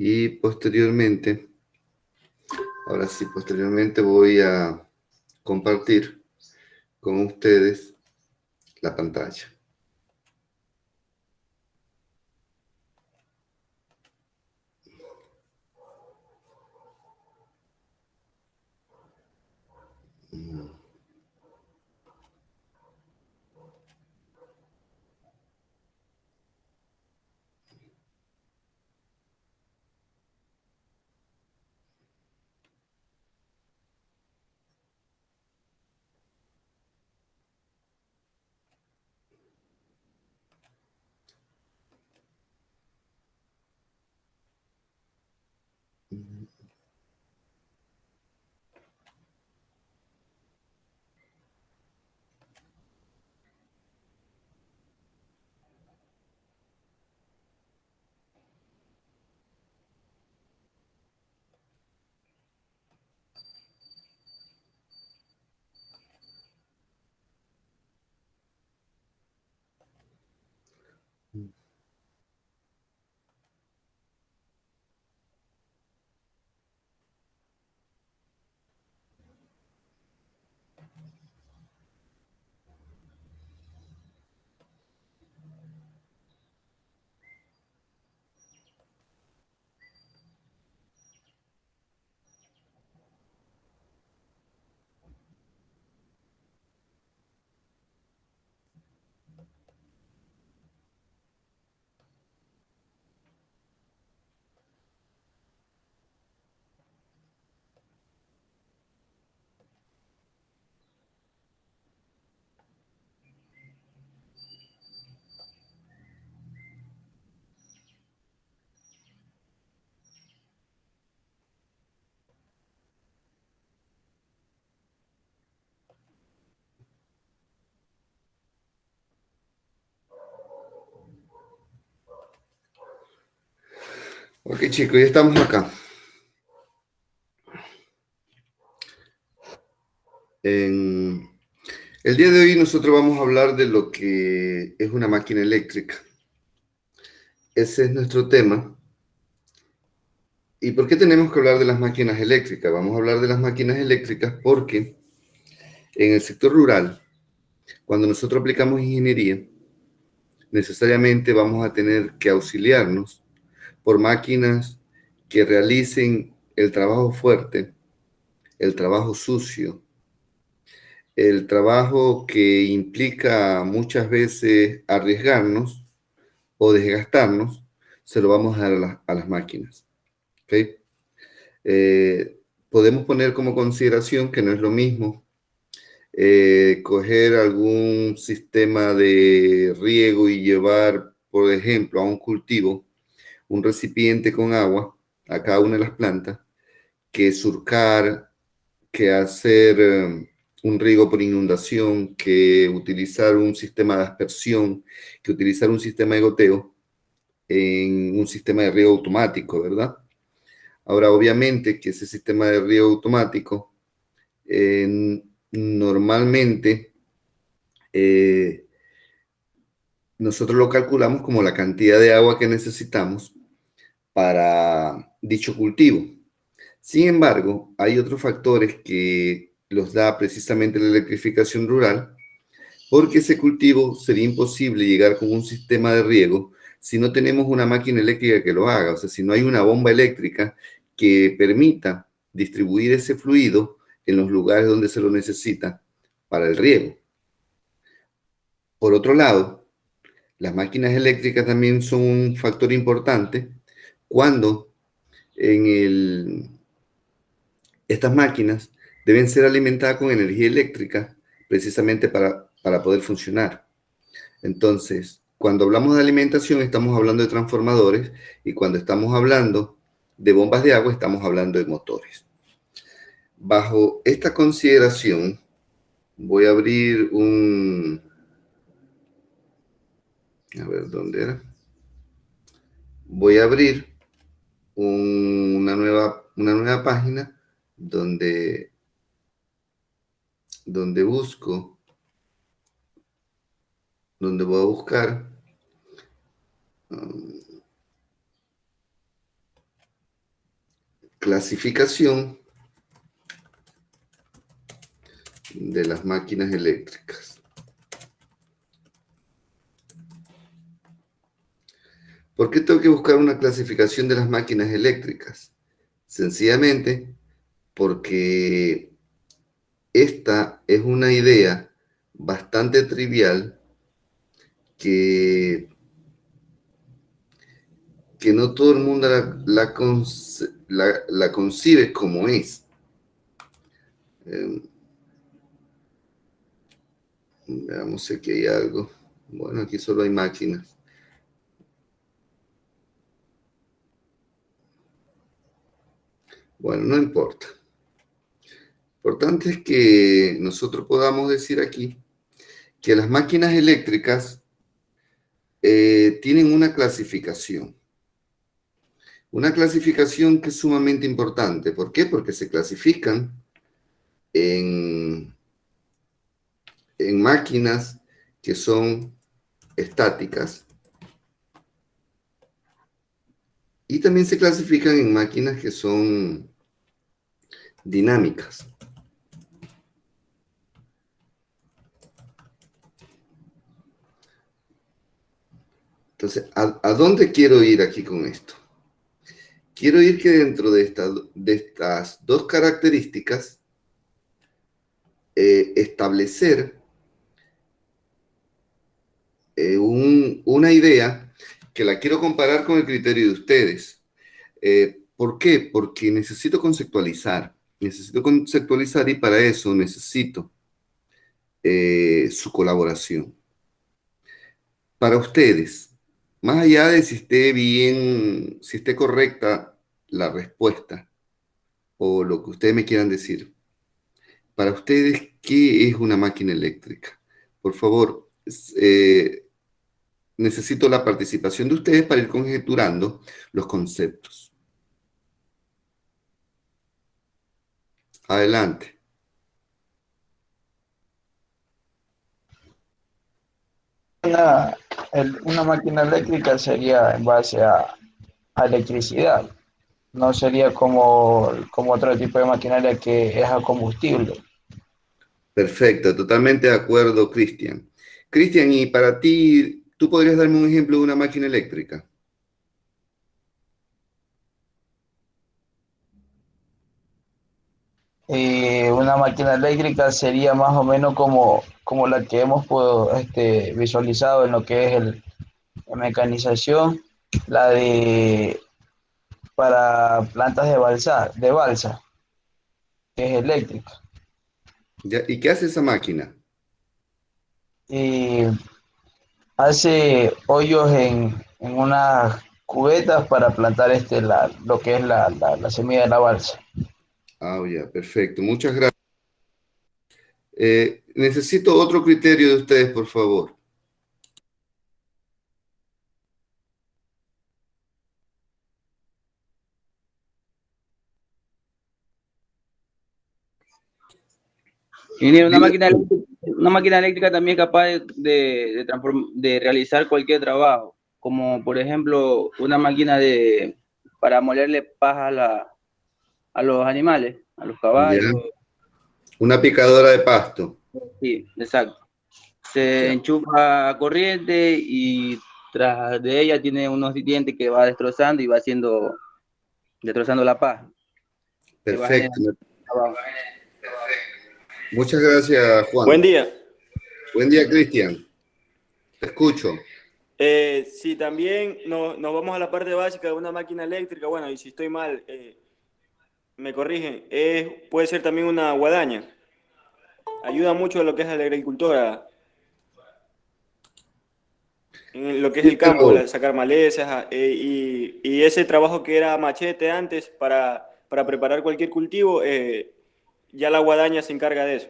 Y posteriormente, ahora sí, posteriormente voy a compartir con ustedes la pantalla. Ok, chicos, ya estamos acá. El día de hoy nosotros vamos a hablar de lo que es una máquina eléctrica. Ese es nuestro tema. ¿Y por qué tenemos que hablar de las máquinas eléctricas? Vamos a hablar de las máquinas eléctricas porque en el sector rural, cuando nosotros aplicamos ingeniería, necesariamente vamos a tener que auxiliarnos por máquinas que realicen el trabajo fuerte, el trabajo sucio, el trabajo que implica muchas veces arriesgarnos o desgastarnos, se lo vamos a dar a las máquinas. ¿Okay? Podemos poner como consideración que no es lo mismo coger algún sistema de riego y llevar, por ejemplo, a un cultivo un recipiente con agua a cada una de las plantas, que surcar, que hacer un riego por inundación, que utilizar un sistema de aspersión, que utilizar un sistema de goteo en un sistema de riego automático, ¿verdad? Ahora, obviamente que ese sistema de riego automático normalmente nosotros lo calculamos como la cantidad de agua que necesitamos para dicho cultivo. Sin embargo, hay otros factores que los da precisamente la electrificación rural, porque ese cultivo sería imposible llegar con un sistema de riego si no tenemos una máquina eléctrica que lo haga, o sea, si no hay una bomba eléctrica que permita distribuir ese fluido en los lugares donde se lo necesita para el riego. Por otro lado, las máquinas eléctricas también son un factor importante cuando en estas máquinas deben ser alimentadas con energía eléctrica precisamente para poder funcionar. Entonces, cuando hablamos de alimentación estamos hablando de transformadores y cuando estamos hablando de bombas de agua estamos hablando de motores. Bajo esta consideración voy a abrir a ver, ¿dónde era? Voy a abrir una nueva página donde, donde busco, donde voy a buscar clasificación de las máquinas eléctricas. ¿Por qué tengo que buscar una clasificación de las máquinas eléctricas? Sencillamente porque esta es una idea bastante trivial que no todo el mundo la concibe como es. Veamos si aquí hay algo. Bueno, aquí solo hay máquinas. Bueno, no importa. Lo importante es que nosotros podamos decir aquí que las máquinas eléctricas tienen una clasificación. Una clasificación que es sumamente importante. ¿Por qué? Porque se clasifican en máquinas que son estáticas y también se clasifican en máquinas que son dinámicas. Entonces, ¿a dónde quiero ir aquí con esto? Quiero ir que dentro de estas dos características, establecer una idea que la quiero comparar con el criterio de ustedes. ¿Por qué? Porque necesito conceptualizar y para eso necesito su colaboración. Para ustedes, más allá de si esté bien, si esté correcta la respuesta o lo que ustedes me quieran decir, para ustedes, ¿qué es una máquina eléctrica? Por favor, necesito la participación de ustedes para ir conjeturando los conceptos. Adelante. Una máquina eléctrica sería en base a electricidad, no sería como otro tipo de maquinaria que es a combustible. Perfecto, totalmente de acuerdo, Cristian. Cristian, y para ti, ¿tú podrías darme un ejemplo de una máquina eléctrica? Una máquina eléctrica sería más o menos como la que hemos visualizado en lo que es la mecanización, la de para plantas de balsa, que es eléctrica. ¿Ya? ¿Y qué hace esa máquina? Y hace hoyos en unas cubetas para plantar lo que es la semilla de la balsa. Ah, ya, perfecto. Muchas gracias. Necesito otro criterio de ustedes, por favor. Ingeniero, Dime tú. una máquina eléctrica también es capaz de realizar cualquier trabajo, como por ejemplo una máquina para molerle paja a los animales, a los Ya. caballos. Una picadora de pasto. Sí, exacto. Se Ya. enchufa a corriente y tras de ella tiene unos dientes que va destrozando y va destrozando la paja, que va Perfecto. generando trabajo. Muchas gracias, Buen Juan. día. Buen día, Cristian. Te escucho. Si también nos vamos a la parte básica de una máquina eléctrica, bueno, y si estoy mal, me corrigen, puede ser también una guadaña. Ayuda mucho a lo que es a la agricultora, en lo que es Sí, el campo, pero sacar malezas, y ese trabajo que era machete antes para preparar cualquier cultivo, ya la guadaña se encarga de eso.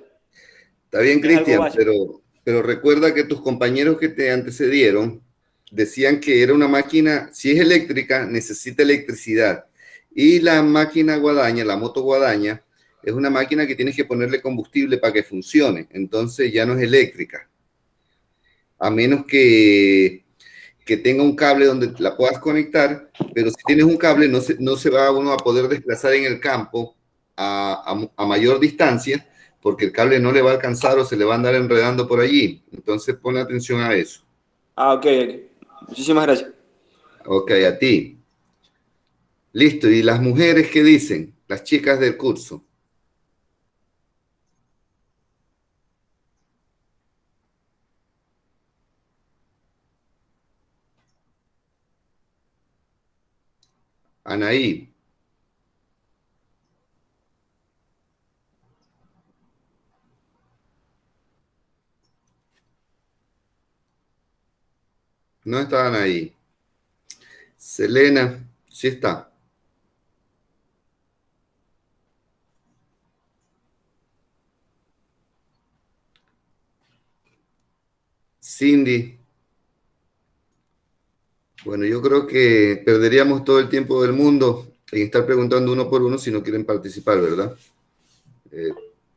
está bien, Es algo Cristian, básico. pero recuerda que tus compañeros que te antecedieron decían que era una máquina, si es eléctrica, necesita electricidad. Y la máquina guadaña, la moto guadaña, es una máquina que tienes que ponerle combustible para que funcione. Entonces ya no es eléctrica. A menos que tenga un cable donde la puedas conectar, pero si tienes un cable no se va uno a poder desplazar en el campo a mayor distancia, porque el cable no le va a alcanzar o se le va a andar enredando por allí. Entonces, pon atención a eso. Ah, ok. Muchísimas gracias. Ok, a ti. Listo. ¿Y las mujeres qué dicen? Las chicas del curso. Anaí. No estaban ahí. Selena, sí está. Cindy. Bueno, yo creo que perderíamos todo el tiempo del mundo en estar preguntando uno por uno si no quieren participar, ¿verdad? Eh,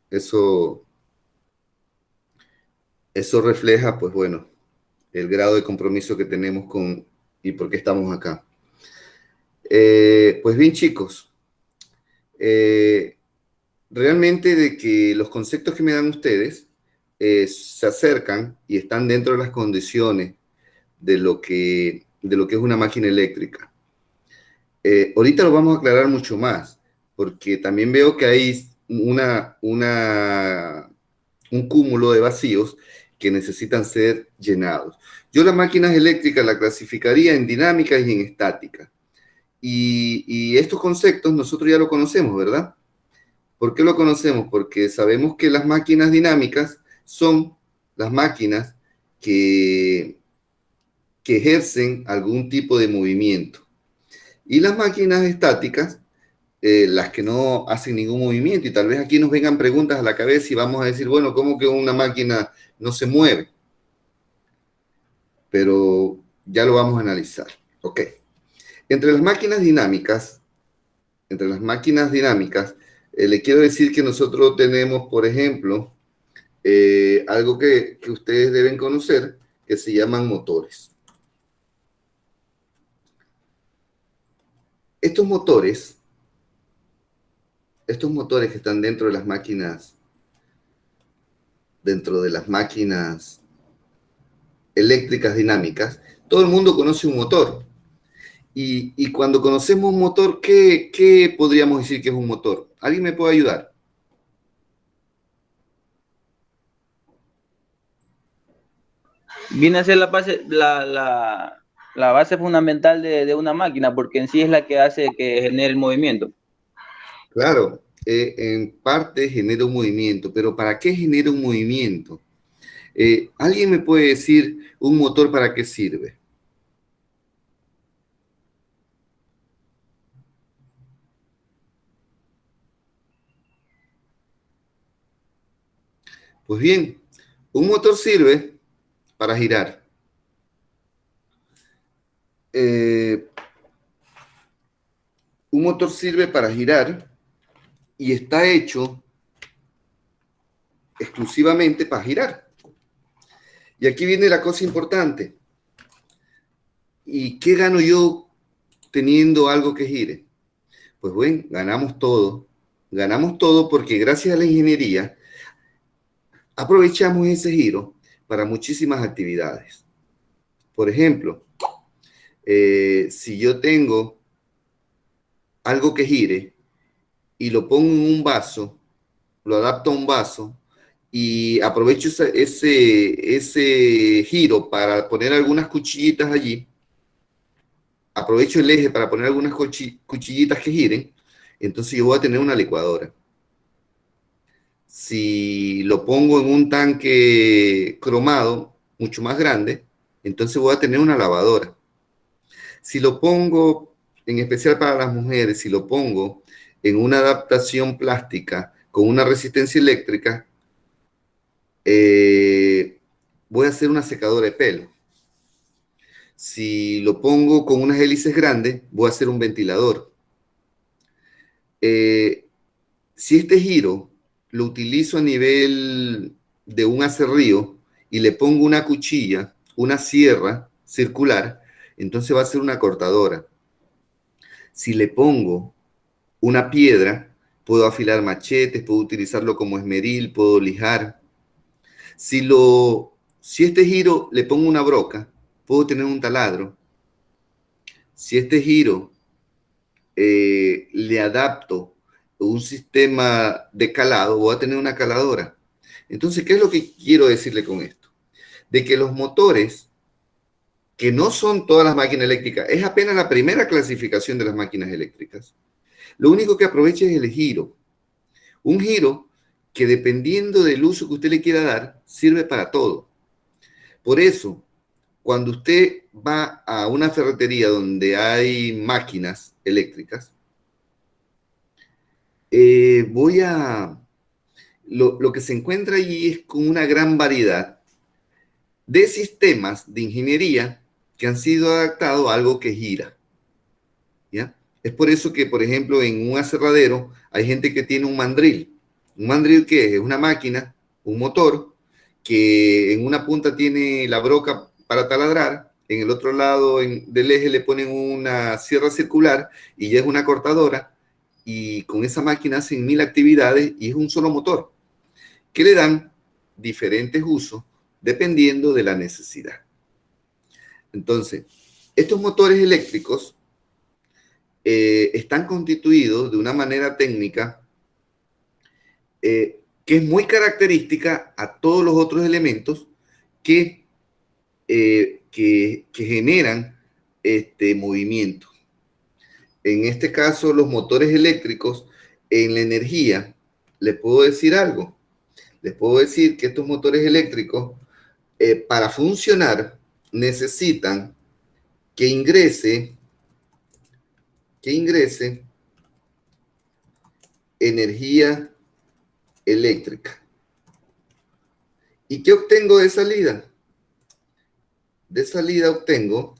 eso, eso refleja, pues bueno, el grado de compromiso que tenemos con y por qué estamos acá. Pues bien, chicos, realmente de que los conceptos que me dan ustedes se acercan y están dentro de las condiciones de lo que es una máquina eléctrica. Ahorita lo vamos a aclarar mucho más, porque también veo que hay un cúmulo de vacíos que necesitan ser llenados. Yo las máquinas eléctricas las clasificaría en dinámicas y en estáticas. Y estos conceptos nosotros ya lo conocemos, ¿verdad? ¿Por qué lo conocemos? Porque sabemos que las máquinas dinámicas son las máquinas que ejercen algún tipo de movimiento. Y las máquinas estáticas, las que no hacen ningún movimiento. Y tal vez aquí nos vengan preguntas a la cabeza y vamos a decir, bueno, ¿cómo que una máquina no se mueve? Pero ya lo vamos a analizar. Ok. Entre las máquinas dinámicas, le quiero decir que nosotros tenemos, por ejemplo, algo que ustedes deben conocer, que se llaman motores. Estos motores que están dentro de las máquinas eléctricas dinámicas, todo el mundo conoce un motor. Y cuando conocemos un motor, ¿qué podríamos decir que es un motor? ¿Alguien me puede ayudar? Viene a ser la base fundamental de una máquina, porque en sí es la que hace que genere el movimiento. Claro, en parte genera un movimiento, pero ¿para qué genera un movimiento? ¿Alguien me puede decir un motor para qué sirve? Pues bien, un motor sirve para girar. Un motor sirve para girar y está hecho exclusivamente para girar. Y aquí viene la cosa importante. ¿Y qué gano yo teniendo algo que gire? Pues bueno, ganamos todo. Ganamos todo porque gracias a la ingeniería aprovechamos ese giro para muchísimas actividades. Por ejemplo, si yo tengo algo que gire y lo pongo en un vaso, lo adapto a un vaso y aprovecho ese giro para poner algunas cuchillitas allí, aprovecho el eje para poner algunas cuchillitas que giren, entonces yo voy a tener una licuadora. Si lo pongo en un tanque cromado mucho más grande, entonces voy a tener una lavadora. Si lo pongo, en especial para las mujeres, si lo pongo en una adaptación plástica con una resistencia eléctrica, voy a hacer una secadora de pelo. Si lo pongo con unas hélices grandes, voy a hacer un ventilador. Si este giro lo utilizo a nivel de un aserrío y le pongo una cuchilla, una sierra circular, entonces va a ser una cortadora. Si le pongo una piedra, puedo afilar machetes, puedo utilizarlo como esmeril, puedo lijar. Si este giro le pongo una broca, puedo tener un taladro. Si este giro le adapto un sistema de calado, voy a tener una caladora. Entonces, ¿qué es lo que quiero decirle con esto? De que los motores, que no son todas las máquinas eléctricas, es apenas la primera clasificación de las máquinas eléctricas. Lo único que aprovecha es el giro. Un giro que dependiendo del uso que usted le quiera dar, sirve para todo. Por eso, cuando usted va a una ferretería donde hay máquinas eléctricas, lo que se encuentra allí es con una gran variedad de sistemas de ingeniería que han sido adaptados a algo que gira. ¿Ya? Es por eso que, por ejemplo, en un aserradero hay gente que tiene un mandril. ¿Un mandril qué es? Es una máquina, un motor, que en una punta tiene la broca para taladrar, en el otro lado del eje le ponen una sierra circular y ya es una cortadora, y con esa máquina hacen 1000 actividades y es un solo motor, que le dan diferentes usos dependiendo de la necesidad. Entonces, estos motores eléctricos están constituidos de una manera técnica que es muy característica a todos los otros elementos que generan este movimiento. En este caso, los motores eléctricos en la energía, les puedo decir algo. Les puedo decir que estos motores eléctricos, para funcionar, necesitan que ingrese energía eléctrica. ¿Y qué obtengo de salida? De salida obtengo,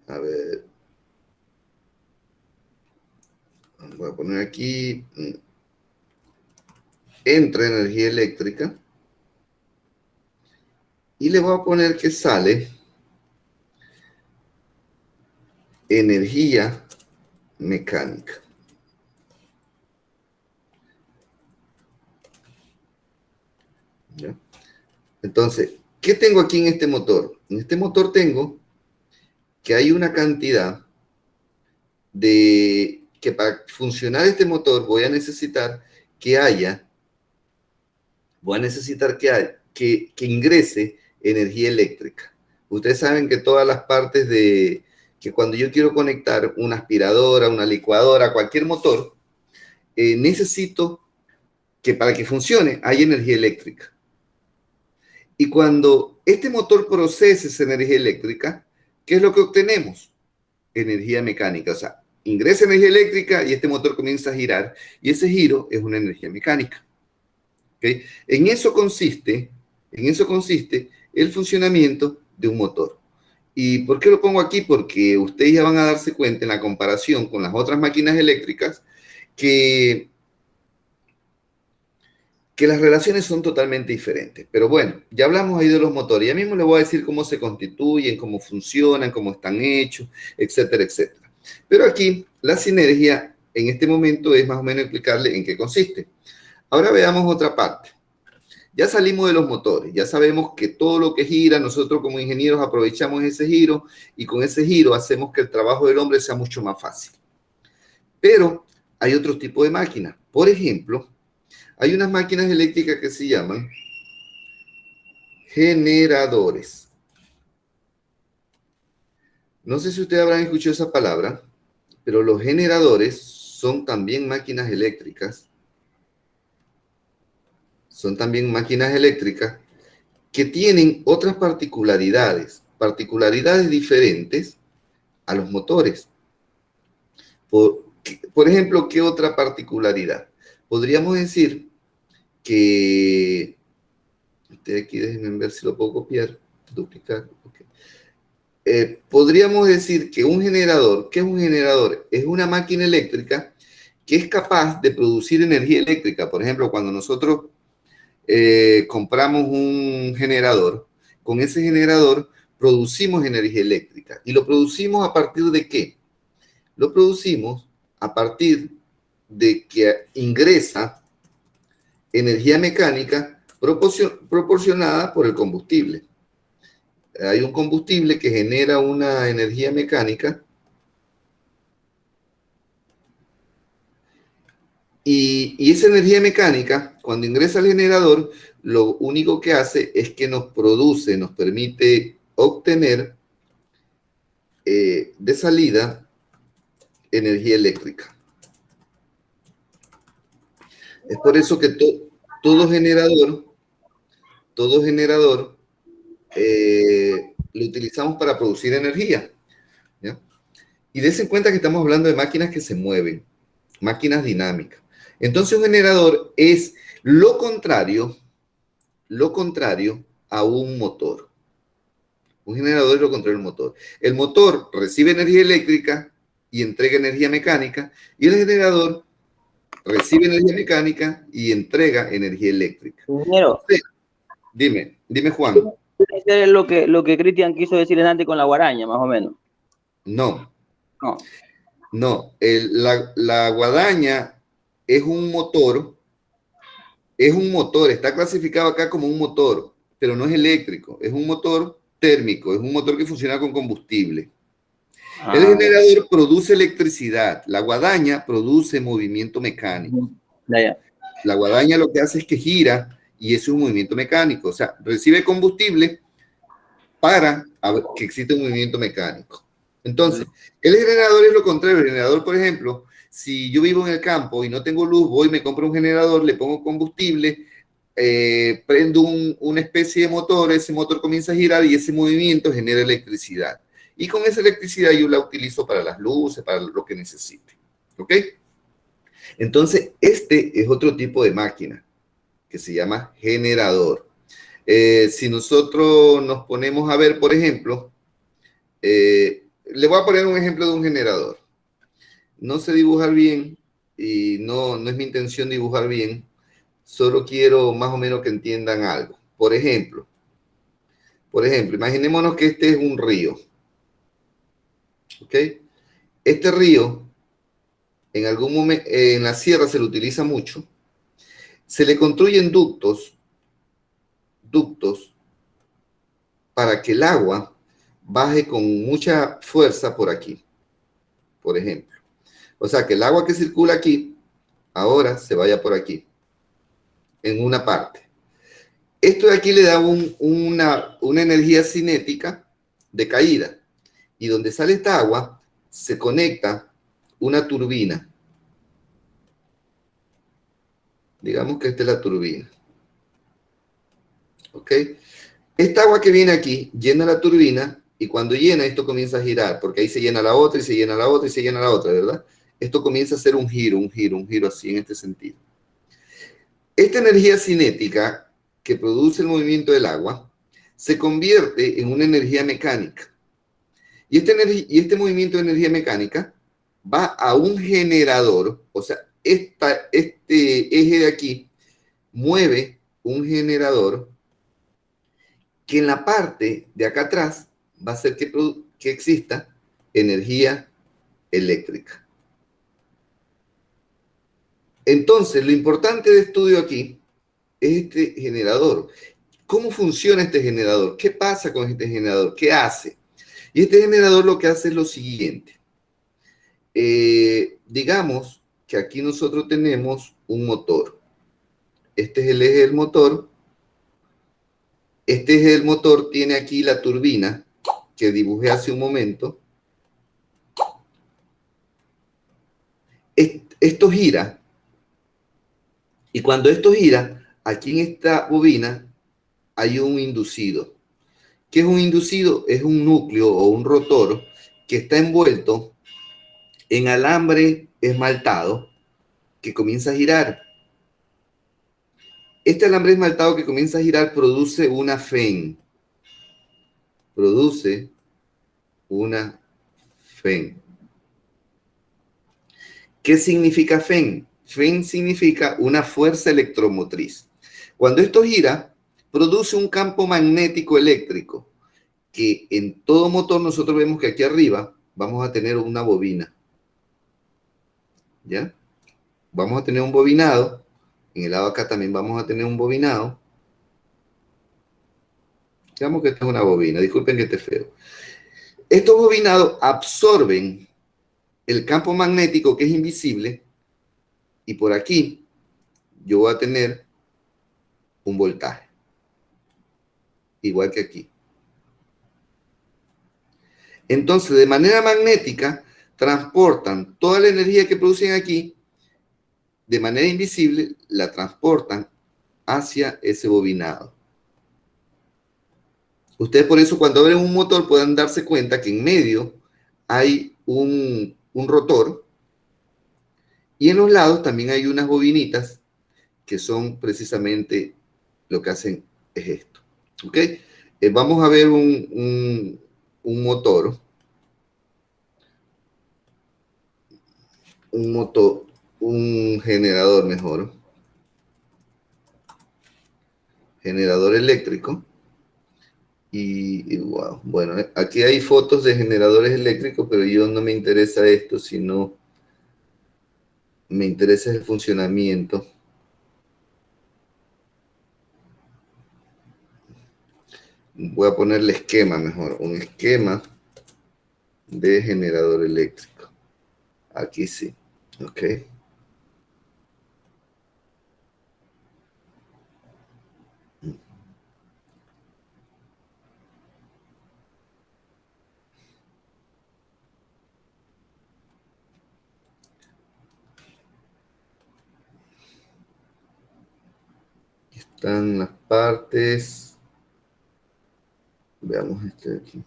a ver, voy a poner aquí, entra energía eléctrica y le voy a poner que sale energía mecánica. ¿Ya? Entonces, ¿qué tengo aquí en este motor? En este motor tengo que hay una cantidad de que para funcionar este motor voy a necesitar que ingrese energía eléctrica. Ustedes saben que todas las partes que cuando yo quiero conectar una aspiradora, una licuadora, cualquier motor, necesito que para que funcione haya energía eléctrica. Y cuando este motor procese esa energía eléctrica, ¿qué es lo que obtenemos? Energía mecánica. O sea, ingresa energía eléctrica y este motor comienza a girar. Y ese giro es una energía mecánica. ¿Okay? En eso consiste el funcionamiento de un motor. ¿Y por qué lo pongo aquí? Porque ustedes ya van a darse cuenta en la comparación con las otras máquinas eléctricas que las relaciones son totalmente diferentes. Pero bueno, ya hablamos ahí de los motores. Ya mismo les voy a decir cómo se constituyen, cómo funcionan, cómo están hechos, etcétera, etcétera. Pero aquí la sinergia en este momento es más o menos explicarle en qué consiste. Ahora veamos otra parte. Ya salimos de los motores, ya sabemos que todo lo que gira, nosotros como ingenieros aprovechamos ese giro y con ese giro hacemos que el trabajo del hombre sea mucho más fácil. Pero hay otro tipo de máquinas. Por ejemplo, hay unas máquinas eléctricas que se llaman generadores. No sé si ustedes habrán escuchado esa palabra, pero los generadores son también máquinas eléctricas. Son también máquinas eléctricas que tienen otras particularidades diferentes a los motores. Por ejemplo, ¿qué otra particularidad? Podríamos decir que, aquí déjenme ver si lo puedo copiar, duplicar. Okay. Podríamos decir que un generador, ¿qué es un generador? Es una máquina eléctrica que es capaz de producir energía eléctrica. Por ejemplo, cuando nosotros compramos un generador, con ese generador producimos energía eléctrica. ¿Y lo producimos a partir de qué? Lo producimos a partir de que ingresa energía mecánica proporcionada por el combustible. Hay un combustible que genera una energía mecánica y esa energía mecánica, cuando ingresa al generador, lo único que hace es que nos permite obtener de salida energía eléctrica. Es por eso que todo generador lo utilizamos para producir energía, ¿ya? Y dése en cuenta que estamos hablando de máquinas que se mueven, máquinas dinámicas. Entonces un generador es lo contrario a un motor. Un generador es lo contrario al motor. El motor recibe energía eléctrica y entrega energía mecánica, y el generador recibe energía mecánica y entrega energía eléctrica. Ingeniero, Dime Juan. es lo que Cristian quiso decir antes con la guaraña, más o menos. No. No. La guadaña es un motor, está clasificado acá como un motor, pero no es eléctrico, es un motor térmico, es un motor que funciona con combustible. El generador produce electricidad, la guadaña produce movimiento mecánico. Ya. La guadaña lo que hace es que gira y es un movimiento mecánico, o sea, recibe combustible para que exista un movimiento mecánico. Entonces, el generador es lo contrario. El generador, por ejemplo, si yo vivo en el campo y no tengo luz, voy y me compro un generador, le pongo combustible, prendo una especie de motor, ese motor comienza a girar y ese movimiento genera electricidad. Y con esa electricidad yo la utilizo para las luces, para lo que necesite. ¿Ok? Entonces, este es otro tipo de máquina que se llama generador. Si nosotros nos ponemos a ver, por ejemplo, le voy a poner un ejemplo de un generador. No sé dibujar bien y no es mi intención dibujar bien, solo quiero más o menos que entiendan algo. Por ejemplo, imaginémonos que este es un río. ¿Ok? Este río, en algún momento, en la sierra se lo utiliza mucho. Se le construyen ductos para que el agua baje con mucha fuerza por aquí, por ejemplo. O sea, que el agua que circula aquí, ahora se vaya por aquí, en una parte. Esto de aquí le da una energía cinética de caída. Y donde sale esta agua, se conecta una turbina. Digamos que esta es la turbina. ¿Ok? Esta agua que viene aquí llena la turbina y cuando llena esto comienza a girar, porque ahí se llena la otra y se llena la otra y se llena la otra, ¿verdad? Esto comienza a hacer un giro así en este sentido. Esta energía cinética que produce el movimiento del agua se convierte en una energía mecánica. Y este movimiento de energía mecánica va a un generador, o sea, este eje de aquí mueve un generador que en la parte de acá atrás va a hacer que exista energía eléctrica. Entonces, lo importante de estudio aquí es este generador. ¿Cómo funciona este generador? ¿Qué pasa con este generador? ¿Qué hace? Y este generador lo que hace es lo siguiente. Digamos que aquí nosotros tenemos un motor. Este es el eje del motor. Este eje del motor tiene aquí la turbina que dibujé hace un momento. Esto gira. Y cuando esto gira, aquí en esta bobina hay un inducido. ¿Qué es un inducido? Es un núcleo o un rotor que está envuelto en alambre esmaltado que comienza a girar. Este alambre esmaltado que comienza a girar produce una FEN. Produce una FEN. ¿Qué significa FEN? FEN significa una fuerza electromotriz. Cuando esto gira, produce un campo magnético eléctrico. que en todo motor nosotros vemos que aquí arriba vamos a tener una bobina. ¿Ya? Vamos a tener un bobinado. En el lado acá también vamos a tener un bobinado. Digamos que esta es una bobina. Disculpen que esté feo. Estos bobinados absorben el campo magnético que es invisible y por aquí yo voy a tener un voltaje. Igual que aquí. Entonces, de manera magnética, transportan toda la energía que producen aquí, de manera invisible, la transportan hacia ese bobinado. Ustedes por eso cuando abren un motor pueden darse cuenta que en medio hay un rotor y en los lados también hay unas bobinitas que son precisamente lo que hacen es esto. ¿Ok? Vamos a ver un motor. Un generador mejor. Generador eléctrico. Y wow, bueno, aquí hay fotos de generadores eléctricos, pero yo no me interesa esto, sino me interesa el funcionamiento. Voy a ponerle esquema mejor, un esquema de generador eléctrico. Aquí sí, ok. Aquí están las partes. Veamos este de aquí.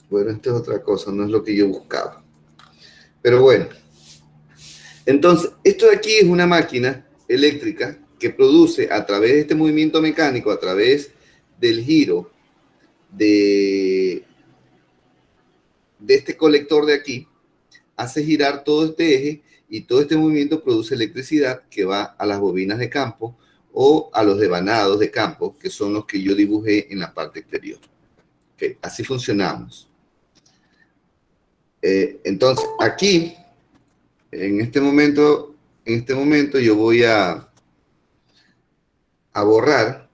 Bueno, esta es otra cosa, no es lo que yo buscaba. Pero bueno. Entonces, esto de aquí es una máquina eléctrica que produce a través de este movimiento mecánico, a través del giro de este colector de aquí, hace girar todo este eje y todo este movimiento produce electricidad que va a las bobinas de campo o a los devanados de campo, que son los que yo dibujé en la parte exterior. Okay, así funcionamos. Entonces, aquí, en este momento yo voy a borrar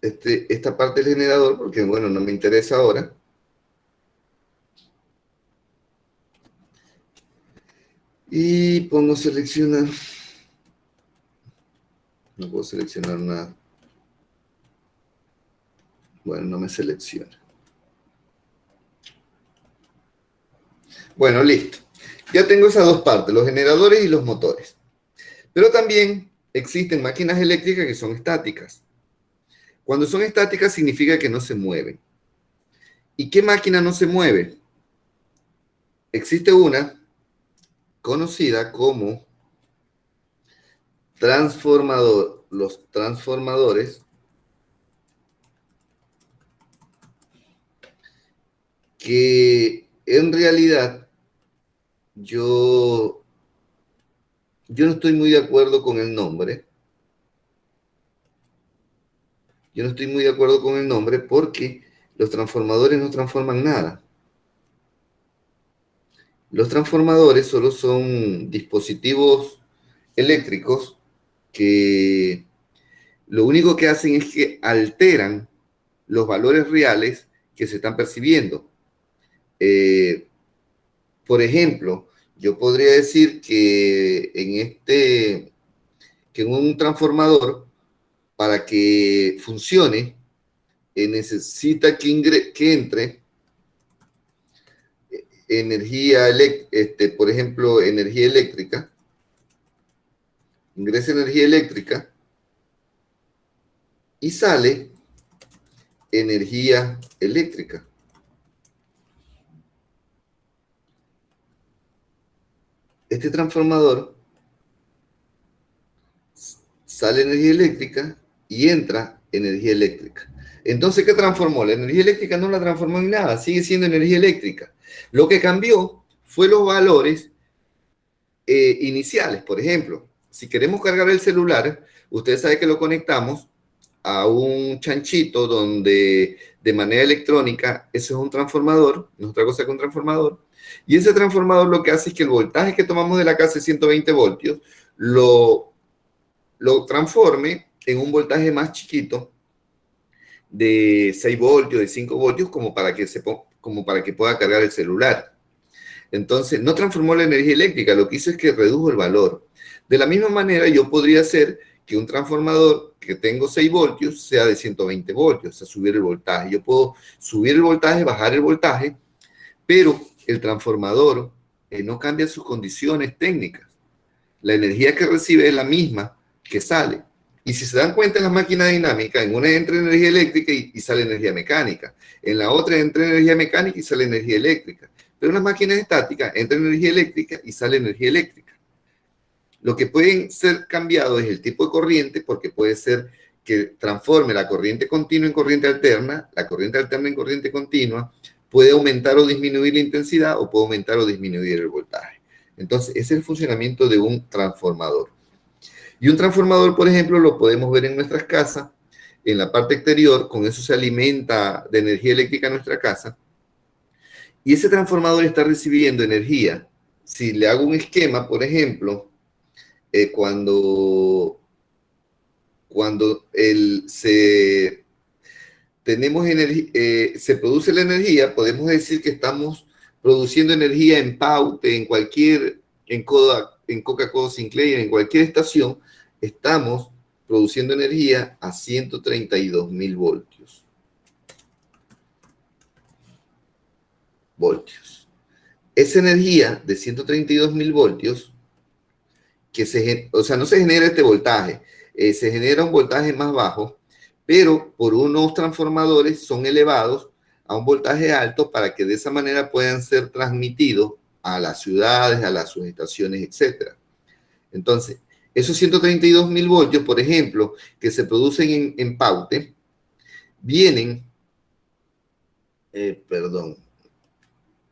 esta parte del generador, porque, bueno, no me interesa ahora. Y pongo seleccionar. No puedo seleccionar nada. Bueno, no me selecciona. Bueno, listo. Ya tengo esas dos partes, los generadores y los motores. Pero también existen máquinas eléctricas que son estáticas. Cuando son estáticas significa que no se mueven. ¿Y qué máquina no se mueve? Existe una conocida como transformador. Los transformadores que en realidad yo no estoy muy de acuerdo con el nombre. Yo no estoy muy de acuerdo con el nombre porque los transformadores no transforman nada. Los transformadores solo son dispositivos eléctricos que lo único que hacen es que alteran los valores reales que se están percibiendo. Por ejemplo, yo podría decir que en un transformador, para que funcione, necesita que entre energía, por ejemplo, energía eléctrica, ingresa energía eléctrica y sale energía eléctrica. Este transformador sale energía eléctrica y entra energía eléctrica. Entonces, ¿qué transformó? La energía eléctrica no la transformó en nada, sigue siendo energía eléctrica. Lo que cambió fue los valores iniciales. Por ejemplo, si queremos cargar el celular, usted sabe que lo conectamos a un chanchito donde de manera electrónica, eso es un transformador, no es otra cosa que un transformador, y ese transformador lo que hace es que el voltaje que tomamos de la casa de 120 voltios lo transforme en un voltaje más chiquito de 6 voltios, de 5 voltios, como para que pueda cargar el celular. Entonces, no transformó la energía eléctrica, lo que hizo es que redujo el valor. De la misma manera, yo podría hacer que un transformador que tengo 6 voltios sea de 120 voltios, o sea, subir el voltaje. Yo puedo subir el voltaje, bajar el voltaje, pero el transformador no cambia sus condiciones técnicas. La energía que recibe es la misma que sale. Y si se dan cuenta en las máquinas dinámicas, en una entra energía eléctrica y sale energía mecánica. En la otra entra energía mecánica y sale energía eléctrica. Pero en las máquinas estáticas entra energía eléctrica y sale energía eléctrica. Lo que puede ser cambiado es el tipo de corriente, porque puede ser que transforme la corriente continua en corriente alterna, la corriente alterna en corriente continua, puede aumentar o disminuir la intensidad o puede aumentar o disminuir el voltaje. Entonces, ese es el funcionamiento de un transformador. Y un transformador, por ejemplo, lo podemos ver en nuestras casas, en la parte exterior, con eso se alimenta de energía eléctrica nuestra casa. Y ese transformador está recibiendo energía. Si le hago un esquema, por ejemplo, cuando se produce la energía, podemos decir que estamos produciendo energía en Paute, en Coca-Cola Sinclair, en cualquier estación, estamos produciendo energía a 132.000 voltios. Esa energía de 132.000 voltios, o sea, no se genera este voltaje, se genera un voltaje más bajo, pero por unos transformadores son elevados a un voltaje alto para que de esa manera puedan ser transmitidos a las ciudades, a las subestaciones, etc. Entonces, esos 132.000 voltios, por ejemplo, que se producen en Paute, vienen,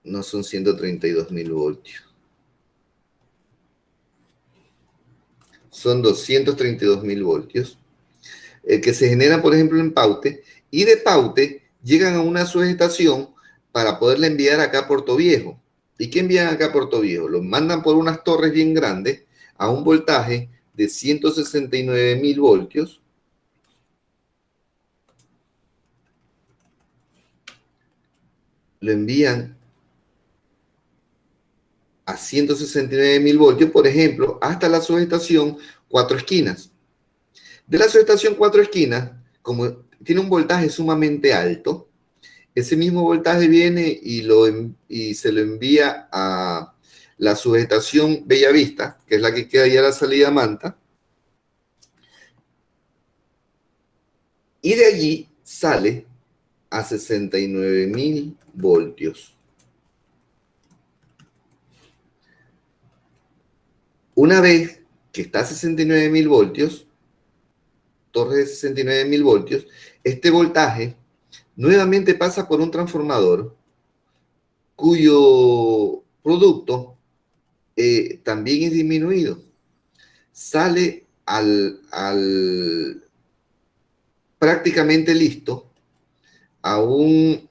no son 132.000 voltios. Son 232.000 voltios, que se generan, por ejemplo, en Paute, y de Paute llegan a una subestación para poderla enviar acá a Puerto Viejo. ¿Y qué envían acá a Puerto Viejo? Los mandan por unas torres bien grandes a un voltaje de 169.000 voltios. Lo envían a 169.000 voltios, por ejemplo, hasta la subestación Cuatro Esquinas. De la subestación Cuatro Esquinas, como tiene un voltaje sumamente alto, ese mismo voltaje viene y se lo envía a la subestación Bellavista, que es la que queda ya a la salida a Manta, y de allí sale a 69.000 voltios. Una vez que está a 69.000 voltios, torre de 69.000 voltios, este voltaje nuevamente pasa por un transformador cuyo producto también es disminuido. Sale al prácticamente listo a un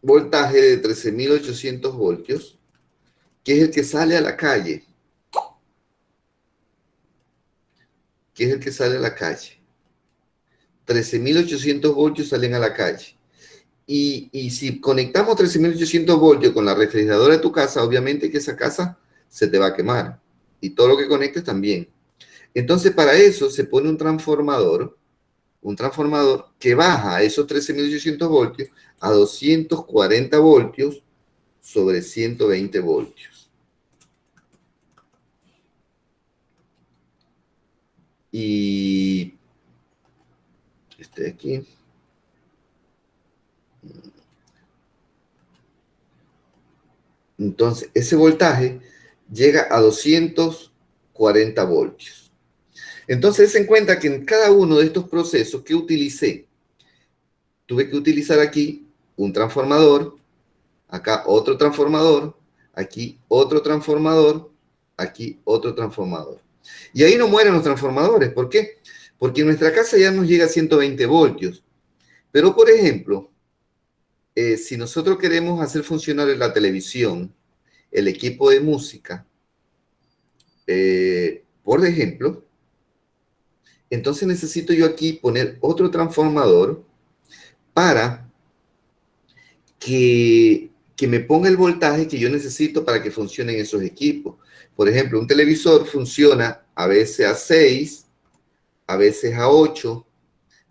voltaje de 13.800 voltios, que es el que sale a la calle. Que es el que sale a la calle. 13.800 voltios salen a la calle. Y si conectamos 13.800 voltios con la refrigeradora de tu casa, obviamente que esa casa se te va a quemar. Y todo lo que conectes también. Entonces, para eso se pone un transformador que baja esos 13.800 voltios a 240 voltios sobre 120 voltios. Y aquí. Entonces, ese voltaje llega a 240 tuve que utilizar aquí un transformador, acá otro transformador, aquí otro transformador, aquí otro transformador. Y ahí no mueren los transformadores. ¿Por qué? Porque en nuestra casa ya nos llega a 120 voltios. Pero, por ejemplo, si nosotros queremos hacer funcionar la televisión, el equipo de música, por ejemplo, entonces necesito yo aquí poner otro transformador para que me ponga el voltaje que yo necesito para que funcionen esos equipos. Por ejemplo, un televisor funciona a veces a 6, a veces a 8,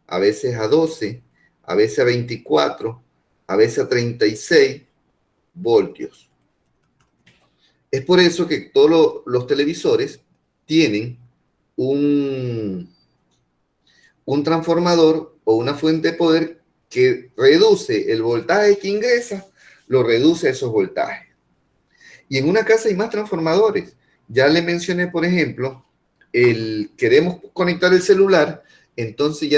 a veces a 12, a veces a 24, a veces a 36 voltios. Es por eso que todos los televisores tienen un transformador o una fuente de poder que reduce el voltaje que ingresa, lo reduce a esos voltajes. Y en una casa hay más transformadores. Ya le mencioné, por ejemplo, queremos conectar el celular, entonces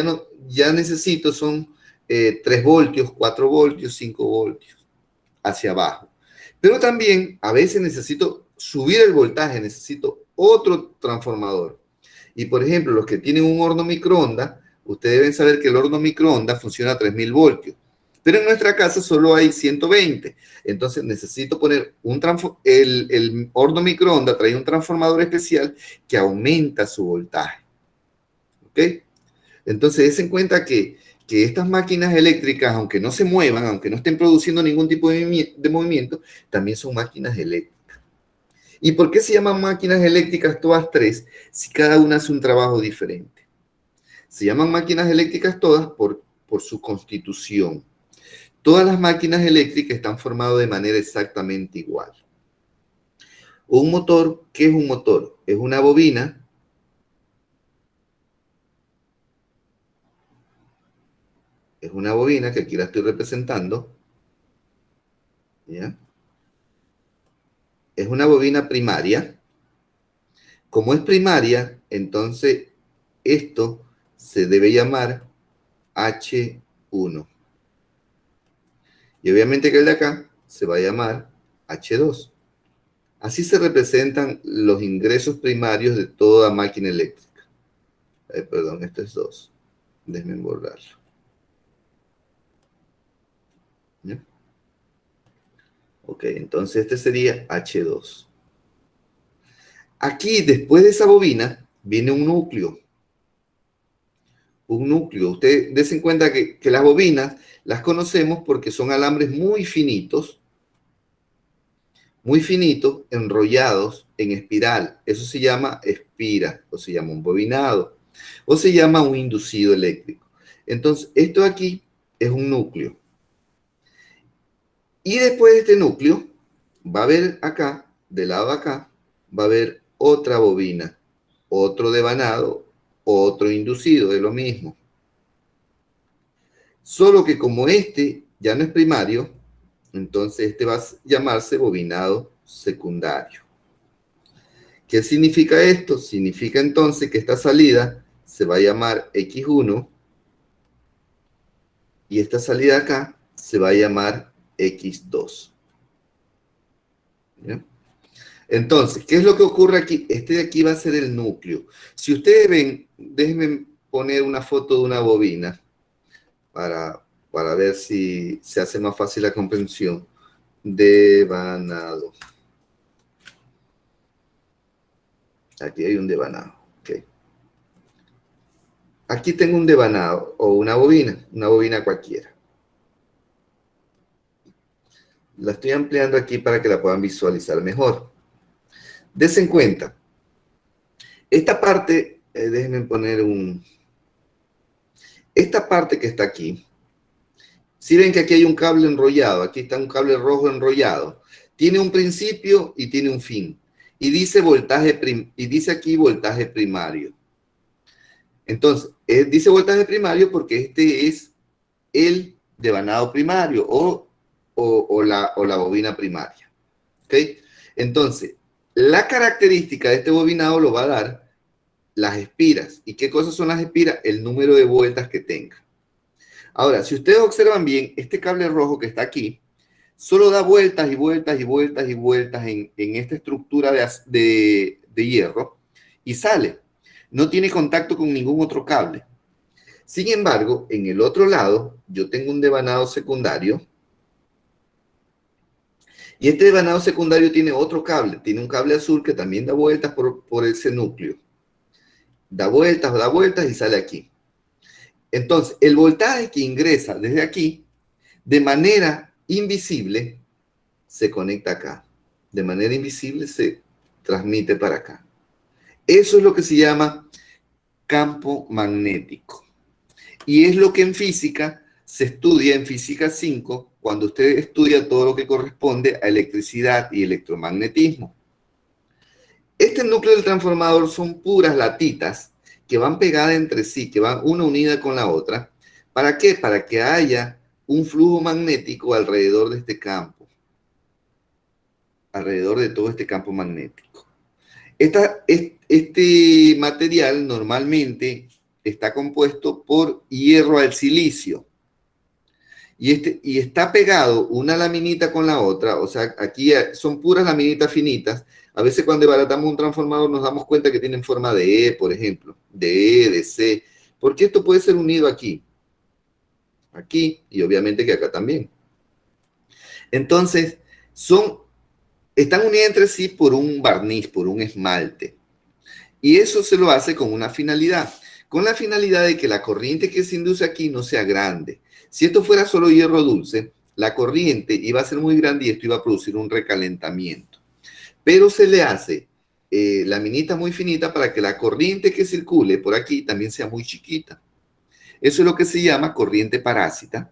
ya necesito, son 3 voltios, 4 voltios, 5 voltios hacia abajo. Pero también a veces necesito subir el voltaje, necesito otro transformador. Y por ejemplo, los que tienen un horno microondas, ustedes deben saber que el horno microondas funciona a 3000 voltios. Pero en nuestra casa solo hay 120. Entonces necesito poner el horno microondas trae un transformador especial que aumenta su voltaje. ¿Ok? Entonces, den en cuenta que estas máquinas eléctricas, aunque no se muevan, aunque no estén produciendo ningún tipo de movimiento, también son máquinas eléctricas. ¿Y por qué se llaman máquinas eléctricas todas tres si cada una hace un trabajo diferente? Se llaman máquinas eléctricas todas por su constitución. Todas las máquinas eléctricas están formadas de manera exactamente igual. Un motor, ¿qué es un motor? Es una bobina que aquí la estoy representando. ¿Ya? Es una bobina primaria. Como es primaria, entonces esto se debe llamar H1. Y obviamente que el de acá se va a llamar H2. Así se representan los ingresos primarios de toda máquina eléctrica. Perdón, esto es 2. Déjenme borrarlo. ¿Ya? Ok, entonces este sería H2. Aquí, después de esa bobina, viene un núcleo. Un núcleo. Ustedes den cuenta que las bobinas las conocemos porque son alambres muy finitos, enrollados en espiral. Eso se llama espira, o se llama un bobinado, o se llama un inducido eléctrico. Entonces, esto aquí es un núcleo. Y después de este núcleo, va a haber acá, del lado de acá, va a haber otra bobina, otro devanado, otro inducido, de lo mismo. Solo que como este ya no es primario, entonces este va a llamarse bobinado secundario. ¿Qué significa esto? Significa entonces que esta salida se va a llamar X1 y esta salida acá se va a llamar X2. ¿Ya? Entonces, ¿qué es lo que ocurre aquí? Este de aquí va a ser el núcleo. Si ustedes ven, déjenme poner una foto de una bobina para ver si se hace más fácil la comprensión. Devanado. Aquí hay un devanado. Okay. Aquí tengo un devanado o una bobina cualquiera. La estoy ampliando aquí para que la puedan visualizar mejor. Dense en cuenta. Esta parte, déjenme poner esta parte que está aquí. Si ven que aquí hay un cable enrollado, aquí está un cable rojo enrollado. Tiene un principio y tiene un fin. Y dice aquí voltaje primario. Entonces, dice voltaje primario porque este es el devanado primario o la bobina primaria. ¿Ok? Entonces, la característica de este bobinado lo va a dar las espiras. ¿Y qué cosas son las espiras? El número de vueltas que tenga. Ahora, si ustedes observan bien, este cable rojo que está aquí, solo da vueltas y vueltas y vueltas y vueltas en esta estructura de hierro y sale. No tiene contacto con ningún otro cable. Sin embargo, en el otro lado, yo tengo un devanado secundario. Y este devanado secundario tiene otro cable. Tiene un cable azul que también da vueltas por ese núcleo. Da vueltas y sale aquí. Entonces, el voltaje que ingresa desde aquí, de manera invisible, se conecta acá. De manera invisible se transmite para acá. Eso es lo que se llama campo magnético. Y es lo que en física se estudia en física 5, cuando usted estudia todo lo que corresponde a electricidad y electromagnetismo. Este núcleo del transformador son puras latitas que van pegadas entre sí, que van una unida con la otra. ¿Para qué? Para que haya un flujo magnético alrededor de este campo. Alrededor de todo este campo magnético. Este material normalmente está compuesto por hierro al silicio. Y está pegado una laminita con la otra, o sea, aquí son puras laminitas finitas. A veces cuando desbaratamos un transformador nos damos cuenta que tienen forma de E, por ejemplo, de E, de C, porque esto puede ser unido aquí, y obviamente que acá también. Entonces, están unidas entre sí por un barniz, por un esmalte. Y eso se lo hace con una finalidad, de que la corriente que se induce aquí no sea grande. Si esto fuera solo hierro dulce, la corriente iba a ser muy grande y esto iba a producir un recalentamiento. Pero se le hace laminita muy finita para que la corriente que circule por aquí también sea muy chiquita. Eso es lo que se llama corriente parásita,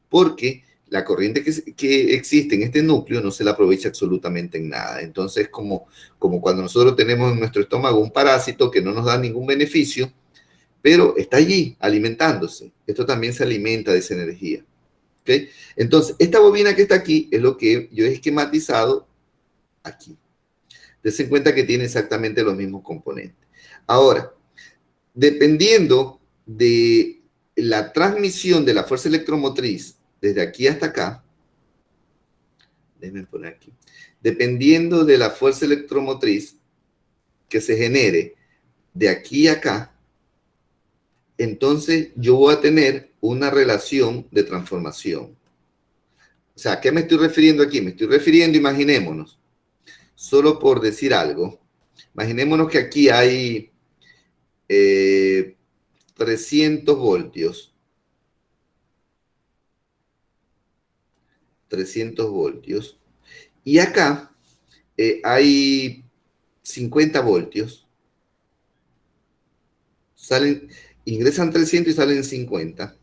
porque la corriente que existe en este núcleo no se la aprovecha absolutamente en nada. Entonces, como cuando nosotros tenemos en nuestro estómago un parásito que no nos da ningún beneficio, pero está allí alimentándose. Esto también se alimenta de esa energía. ¿Okay? Entonces, esta bobina que está aquí es lo que yo he esquematizado aquí. Dense en cuenta que tiene exactamente los mismos componentes. Ahora, dependiendo de la transmisión de la fuerza electromotriz desde aquí hasta acá, déjenme poner aquí, dependiendo de la fuerza electromotriz que se genere de aquí a acá, entonces yo voy a tener una relación de transformación. O sea, ¿a qué me estoy refiriendo aquí? Me estoy refiriendo, imaginémonos, solo por decir algo, imaginémonos que aquí hay 300 voltios. 300 voltios. Y acá hay 50 voltios. Ingresan 300 y salen 50.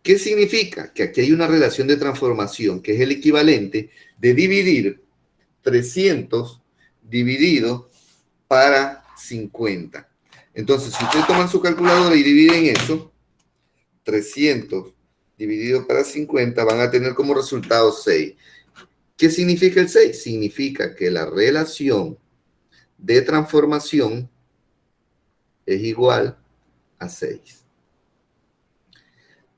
¿Qué significa? Que aquí hay una relación de transformación que es el equivalente de dividir 300 dividido para 50. Entonces, si ustedes toman su calculadora y dividen eso, 300 dividido para 50, van a tener como resultado 6. ¿Qué significa el 6? Significa que la relación de transformación es igual a 6.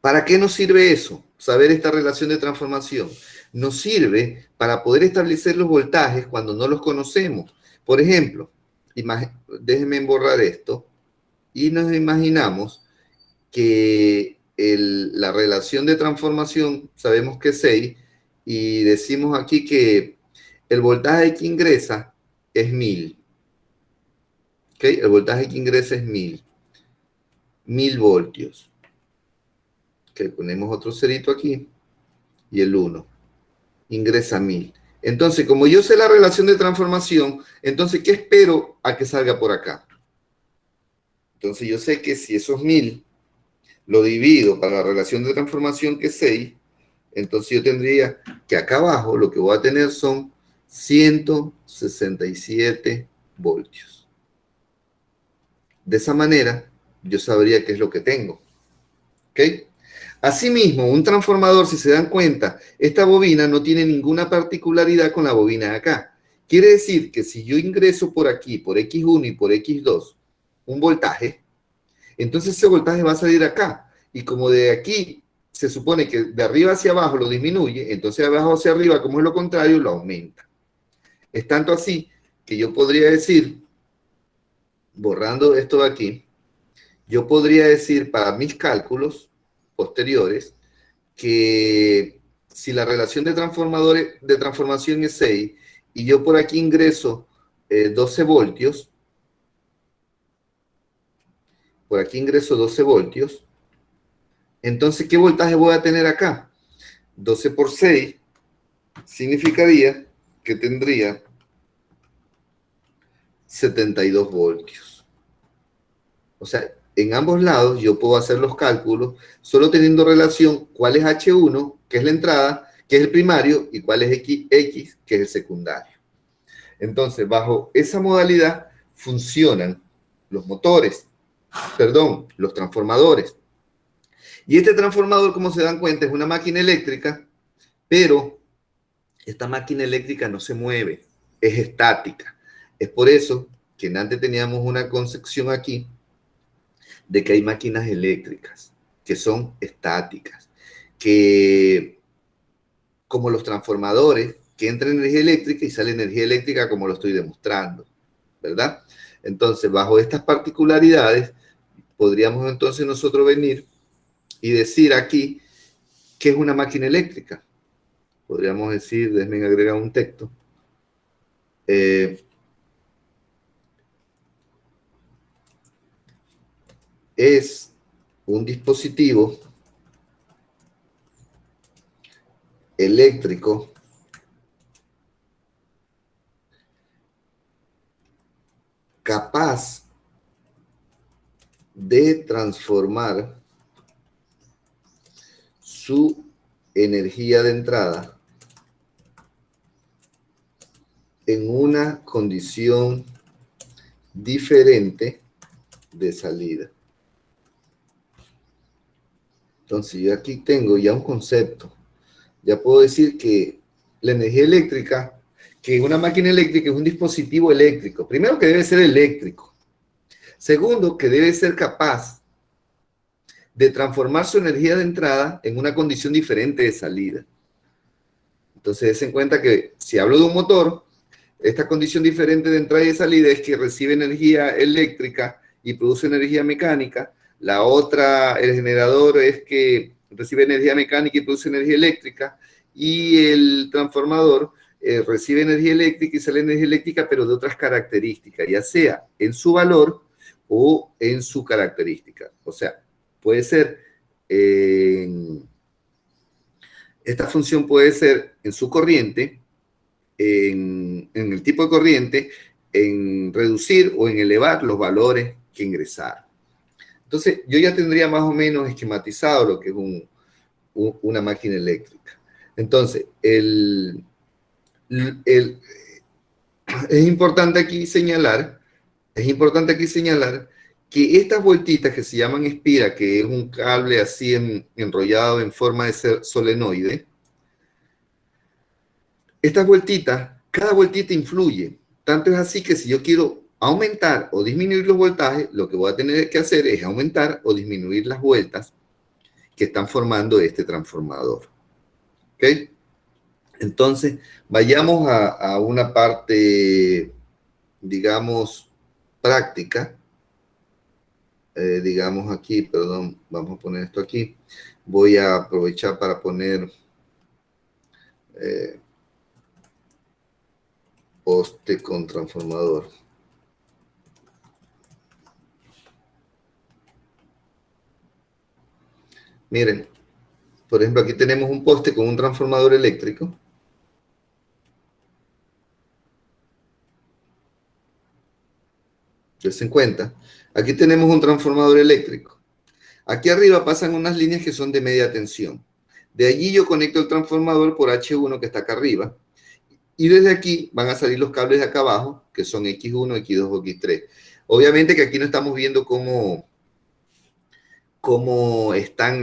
¿Para qué nos sirve eso? Saber esta relación de transformación. Nos sirve para poder establecer los voltajes cuando no los conocemos. Por ejemplo, déjenme borrar esto y nos imaginamos que la relación de transformación sabemos que es 6 y decimos aquí que el voltaje que ingresa es 1000. ¿Okay? El voltaje que ingresa es 1000 voltios. Okay, ponemos otro cerito aquí y el 1. Ingresa 1000. Entonces, como yo sé la relación de transformación, entonces, ¿qué espero a que salga por acá? Entonces, yo sé que si esos 1000 lo divido para la relación de transformación que es 6, entonces yo tendría que acá abajo lo que voy a tener son 167 voltios. De esa manera, yo sabría qué es lo que tengo. ¿Ok? Asimismo, un transformador, si se dan cuenta, esta bobina no tiene ninguna particularidad con la bobina de acá. Quiere decir que si yo ingreso por aquí, por X1 y por X2, un voltaje, entonces ese voltaje va a salir acá. Y como de aquí se supone que de arriba hacia abajo lo disminuye, entonces de abajo hacia arriba, como es lo contrario, lo aumenta. Es tanto así que yo podría decir, borrando esto de aquí, yo podría decir para mis cálculos posteriores que si la relación de transformación es 6 y yo por aquí ingreso 12 voltios, por aquí ingreso 12 voltios, entonces, ¿qué voltaje voy a tener acá? 12 por 6 significaría que tendría 72 voltios. O sea, en ambos lados yo puedo hacer los cálculos solo teniendo relación cuál es H1, que es la entrada, que es el primario, y cuál es X, que es el secundario. Entonces, bajo esa modalidad funcionan los motores, perdón, los transformadores. Y este transformador, como se dan cuenta, es una máquina eléctrica, pero esta máquina eléctrica no se mueve, es estática. Es por eso que antes teníamos una concepción aquí de que hay máquinas eléctricas que son estáticas, que como los transformadores, que entra energía eléctrica y sale energía eléctrica como lo estoy demostrando, ¿verdad? Entonces, bajo estas particularidades, podríamos entonces nosotros venir y decir aquí qué es una máquina eléctrica. Podríamos decir, déjenme agregar un texto. Es un dispositivo eléctrico capaz de transformar su energía de entrada en una condición diferente de salida. Entonces yo aquí tengo ya un concepto. Ya puedo decir que la energía eléctrica, que una máquina eléctrica es un dispositivo eléctrico. Primero, que debe ser eléctrico. Segundo, que debe ser capaz de transformar su energía de entrada en una condición diferente de salida. Entonces, den en cuenta que si hablo de un motor, esta condición diferente de entrada y de salida es que recibe energía eléctrica y produce energía mecánica. La otra, el generador, es que recibe energía mecánica y produce energía eléctrica. Y el transformador recibe energía eléctrica y sale energía eléctrica, pero de otras características, ya sea en su valor o en su característica. O sea, puede ser, esta función puede ser en su corriente, en el tipo de corriente, en reducir o en elevar los valores que ingresaron. Entonces, yo ya tendría más o menos esquematizado lo que es una máquina eléctrica. Entonces, es importante aquí señalar que estas vueltitas que se llaman espira, que es un cable así enrollado en forma de solenoide, estas vueltitas, cada vueltita influye. Tanto es así que si yo quiero aumentar o disminuir los voltajes, lo que voy a tener que hacer es aumentar o disminuir las vueltas que están formando este transformador. ¿Ok? Entonces, vayamos a una parte, digamos, práctica. Digamos aquí, perdón, vamos a poner esto aquí. Voy a aprovechar para poner poste con transformador. Miren, por ejemplo, aquí tenemos un poste con un transformador eléctrico. Dense en cuenta. Aquí tenemos un transformador eléctrico. Aquí arriba pasan unas líneas que son de media tensión. De allí yo conecto el transformador por H1 que está acá arriba. Y desde aquí van a salir los cables de acá abajo, que son X1, X2 o X3. Obviamente que aquí no estamos viendo cómo están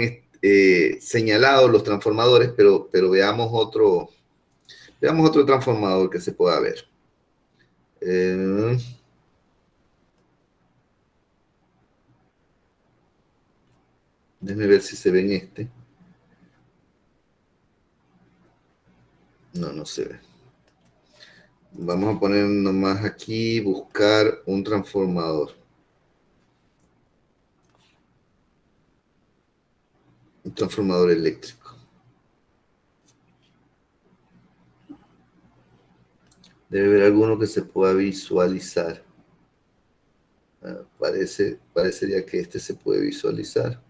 señalados los transformadores, pero veamos otro transformador que se pueda ver. Déjenme ver si se ve en este. No, no se ve. Vamos a poner nomás aquí, buscar un transformador. Un transformador eléctrico. Debe haber alguno que se pueda visualizar. Parecería que este se puede visualizar.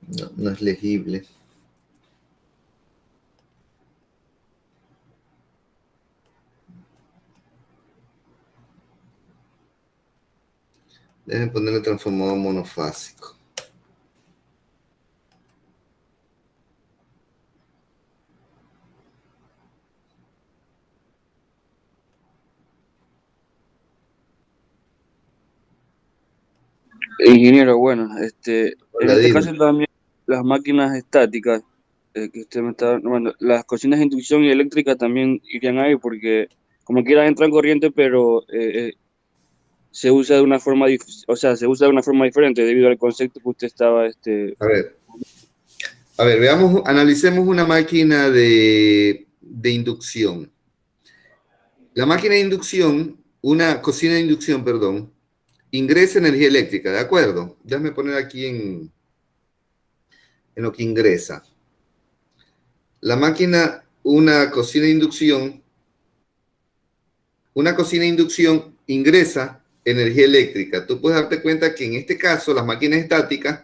No, no es legible. Déjenme ponerle transformador monofásico. Ingeniero, bueno, en Hola, este dime. caso también las máquinas estáticas que usted me está nombrando, las cocinas de inducción y eléctrica también irían ahí porque como quiera entran corriente, pero se usa de una forma, o sea, se usa de una forma diferente debido al concepto que usted estaba, A ver, veamos, analicemos una máquina de inducción. La máquina de inducción, una cocina de inducción, perdón, ingresa energía eléctrica, ¿de acuerdo? Déjame poner aquí en lo que ingresa. La máquina, una cocina de inducción ingresa energía eléctrica. Tú puedes darte cuenta que en este caso, las máquinas estáticas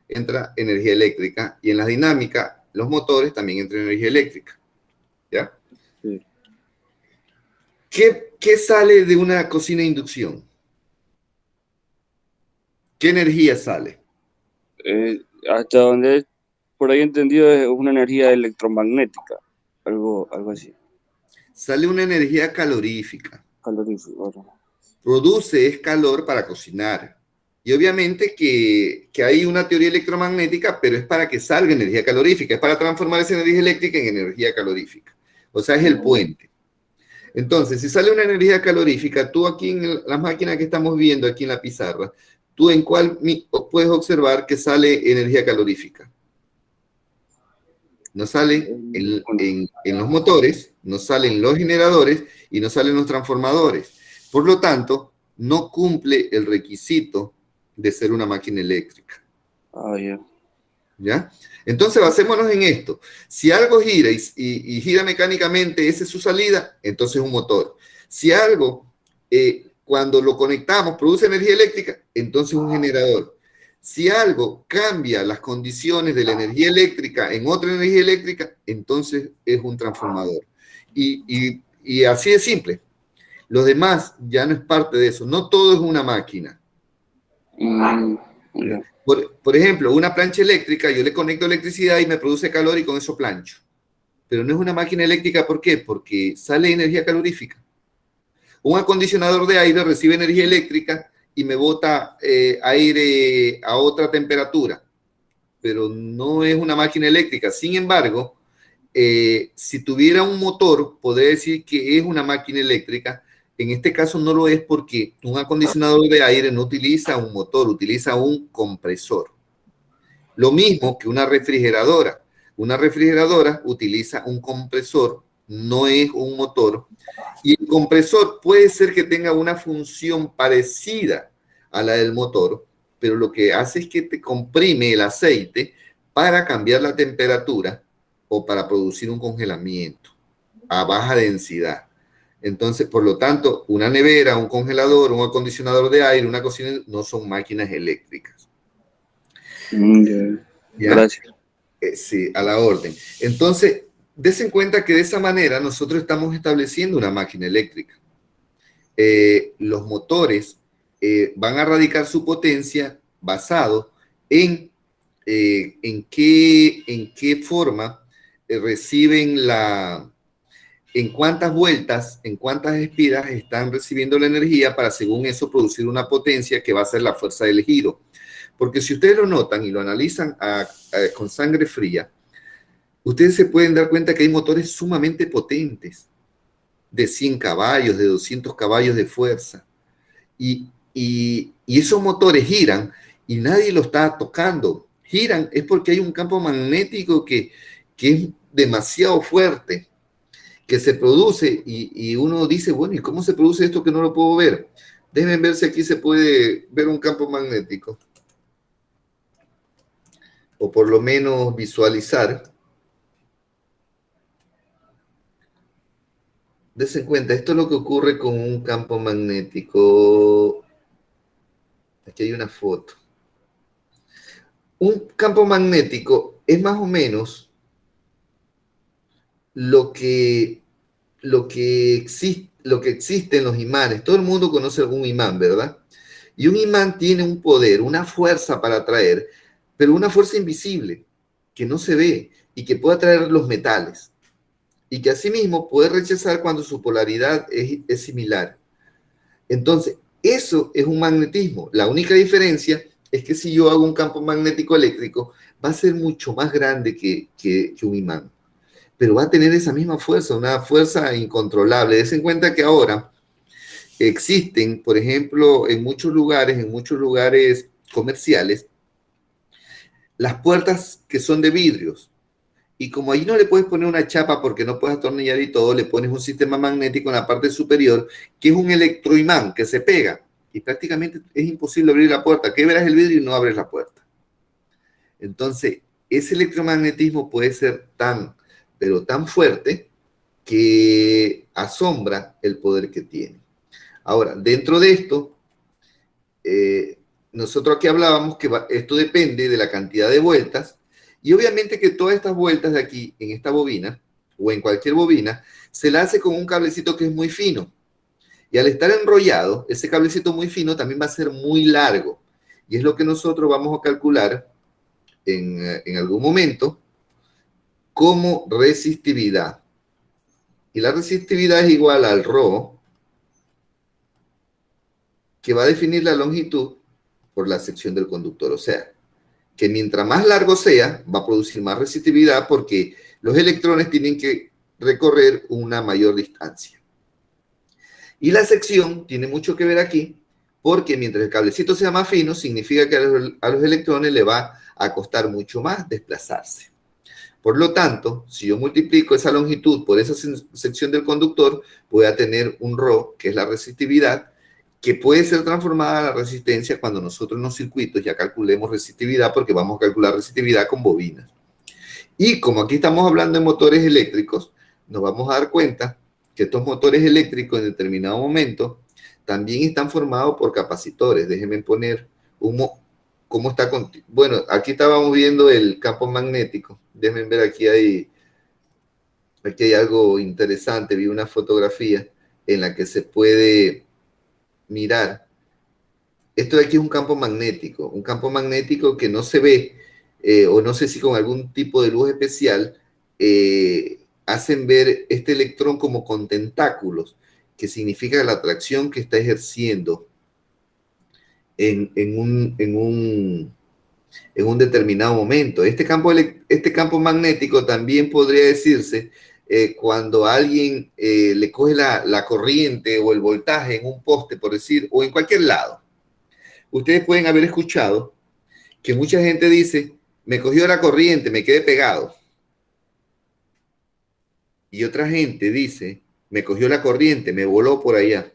entra energía eléctrica y en la dinámica, los motores también entran energía eléctrica. ¿Ya? Sí. ¿Qué sale de una cocina de inducción? ¿Qué energía sale? Hasta donde por ahí entendido es una energía electromagnética, algo así, Sale una energía calorífica. calorífico. Produce calor para cocinar. Y obviamente que hay una teoría electromagnética, pero es para que salga energía calorífica, es para transformar esa energía eléctrica en energía calorífica. O sea, es el puente. Entonces, si sale una energía calorífica, tú aquí en las máquinas que estamos viendo aquí en la pizarra, ¿tú en cuál puedes observar que sale energía calorífica? No sale en los motores, no salen los generadores y no salen los transformadores. Por lo tanto, no cumple el requisito de ser una máquina eléctrica. Ya. ¿Ya? Entonces, basémonos en esto. Si algo gira y gira mecánicamente, esa es su salida, entonces es un motor. Si algo, cuando lo conectamos, produce energía eléctrica, entonces es un generador. Si algo cambia las condiciones de la energía eléctrica en otra energía eléctrica, entonces es un transformador. Y así de simple. Los demás ya no es parte de eso. No todo es una máquina. Ya. Por ejemplo, una plancha eléctrica, yo le conecto electricidad y me produce calor y con eso plancho. Pero no es una máquina eléctrica, ¿por qué? Porque sale energía calorífica. Un acondicionador de aire recibe energía eléctrica y me bota aire a otra temperatura, pero no es una máquina eléctrica. Sin embargo, si tuviera un motor, podría decir que es una máquina eléctrica. En este caso no lo es porque un acondicionador de aire no utiliza un motor, utiliza un compresor. Lo mismo que una refrigeradora. Una refrigeradora utiliza un compresor, no es un motor. Y el compresor puede ser que tenga una función parecida a la del motor, pero lo que hace es que te comprime el aceite para cambiar la temperatura o para producir un congelamiento a baja densidad. Entonces, por lo tanto, una nevera, un congelador, un acondicionador de aire, una cocina, no son máquinas eléctricas. Ya. ¿Ya? Gracias. Sí, a la orden. Entonces, des en cuenta que de esa manera nosotros estamos estableciendo una máquina eléctrica. Los motores van a radicar su potencia basado en qué forma reciben en cuántas vueltas, en cuántas espiras están recibiendo la energía para según eso producir una potencia que va a ser la fuerza del giro. Porque si ustedes lo notan y lo analizan con sangre fría, ustedes se pueden dar cuenta que hay motores sumamente potentes, de 100 caballos, de 200 caballos de fuerza. Y esos motores giran y nadie lo está tocando. giran es porque hay un campo magnético que es demasiado fuerte, que se produce y uno dice, bueno, ¿y cómo se produce esto que no lo puedo ver? Déjenme ver si aquí se puede ver un campo magnético, o por lo menos visualizar. Dense cuenta, esto es lo que ocurre con un campo magnético. Aquí hay una foto. Un campo magnético es más o menos lo que existe en los imanes. Todo el mundo conoce algún imán, ¿verdad? Y un imán tiene un poder, una fuerza para atraer, pero una fuerza invisible, que no se ve y que puede atraer los metales. Y que asimismo puede rechazar cuando su polaridad es similar. Entonces, eso es un magnetismo. La única diferencia es que si yo hago un campo magnético eléctrico, va a ser mucho más grande que un imán. Pero va a tener esa misma fuerza, una fuerza incontrolable. Des en cuenta que ahora existen, por ejemplo, en muchos lugares comerciales, las puertas que son de vidrios. Y como ahí no le puedes poner una chapa porque no puedes atornillar y todo, le pones un sistema magnético en la parte superior, que es un electroimán que se pega. Y prácticamente es imposible abrir la puerta. Quebras el vidrio y no abres la puerta. Entonces, ese electromagnetismo puede ser pero tan fuerte que asombra el poder que tiene. Ahora, dentro de esto, nosotros aquí hablábamos que esto depende de la cantidad de vueltas, y obviamente que todas estas vueltas de aquí, en esta bobina, o en cualquier bobina, se la hace con un cablecito que es muy fino. Y al estar enrollado, ese cablecito muy fino también va a ser muy largo. Y es lo que nosotros vamos a calcular en algún momento como resistividad. Y la resistividad es igual al ρ, que va a definir la longitud por la sección del conductor. O sea, que mientras más largo sea, va a producir más resistividad porque los electrones tienen que recorrer una mayor distancia. Y la sección tiene mucho que ver aquí, porque mientras el cablecito sea más fino, significa que a los electrones le va a costar mucho más desplazarse. Por lo tanto, si yo multiplico esa longitud por esa sección del conductor, voy a tener un ρ, que es la resistividad, que puede ser transformada a la resistencia cuando nosotros en los circuitos ya calculemos resistividad, porque vamos a calcular resistividad con bobinas. Y como aquí estamos hablando de motores eléctricos, nos vamos a dar cuenta que estos motores eléctricos en determinado momento también están formados por capacitores. Déjenme poner cómo está. Bueno, aquí estábamos viendo el campo magnético. Déjenme ver, aquí hay algo interesante. Vi una fotografía en la que se puede mirar. Esto de aquí es un campo magnético que no se ve, o no sé si con algún tipo de luz especial, hacen ver este electrón como con tentáculos, que significa la atracción que está ejerciendo en un determinado momento. Este campo magnético también podría decirse cuando a alguien le coge la corriente o el voltaje en un poste, por decir, o en cualquier lado. Ustedes pueden haber escuchado que mucha gente dice, me cogió la corriente, me quedé pegado. Y otra gente dice, me cogió la corriente, me voló por allá.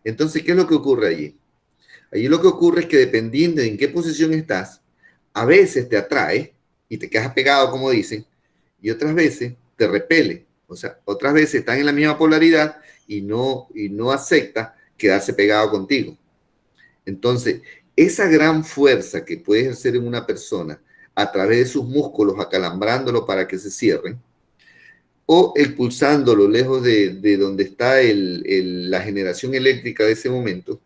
Entonces, ¿qué es lo que ocurre allí? Allí lo que ocurre es que dependiendo de en qué posición estás, a veces te atrae y te quedas pegado, como dicen, y otras veces te repele. O sea, otras veces están en la misma polaridad y no acepta quedarse pegado contigo. Entonces, esa gran fuerza que puede ejercer en una persona a través de sus músculos, acalambrándolo para que se cierren, o expulsándolo lejos de donde está la generación eléctrica de ese momento,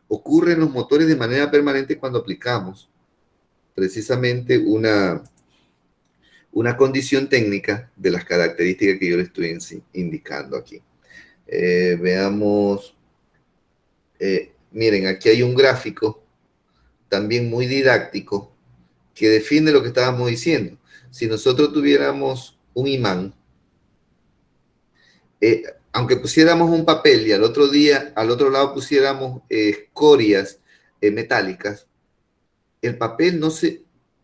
ocurre en los motores de manera permanente cuando aplicamos precisamente una condición técnica de las características que yo le estoy indicando aquí. Veamos. Miren, aquí hay un gráfico también muy didáctico que define lo que estábamos diciendo. Si nosotros tuviéramos un imán, aunque pusiéramos un papel y al otro lado pusiéramos escorias metálicas, el papel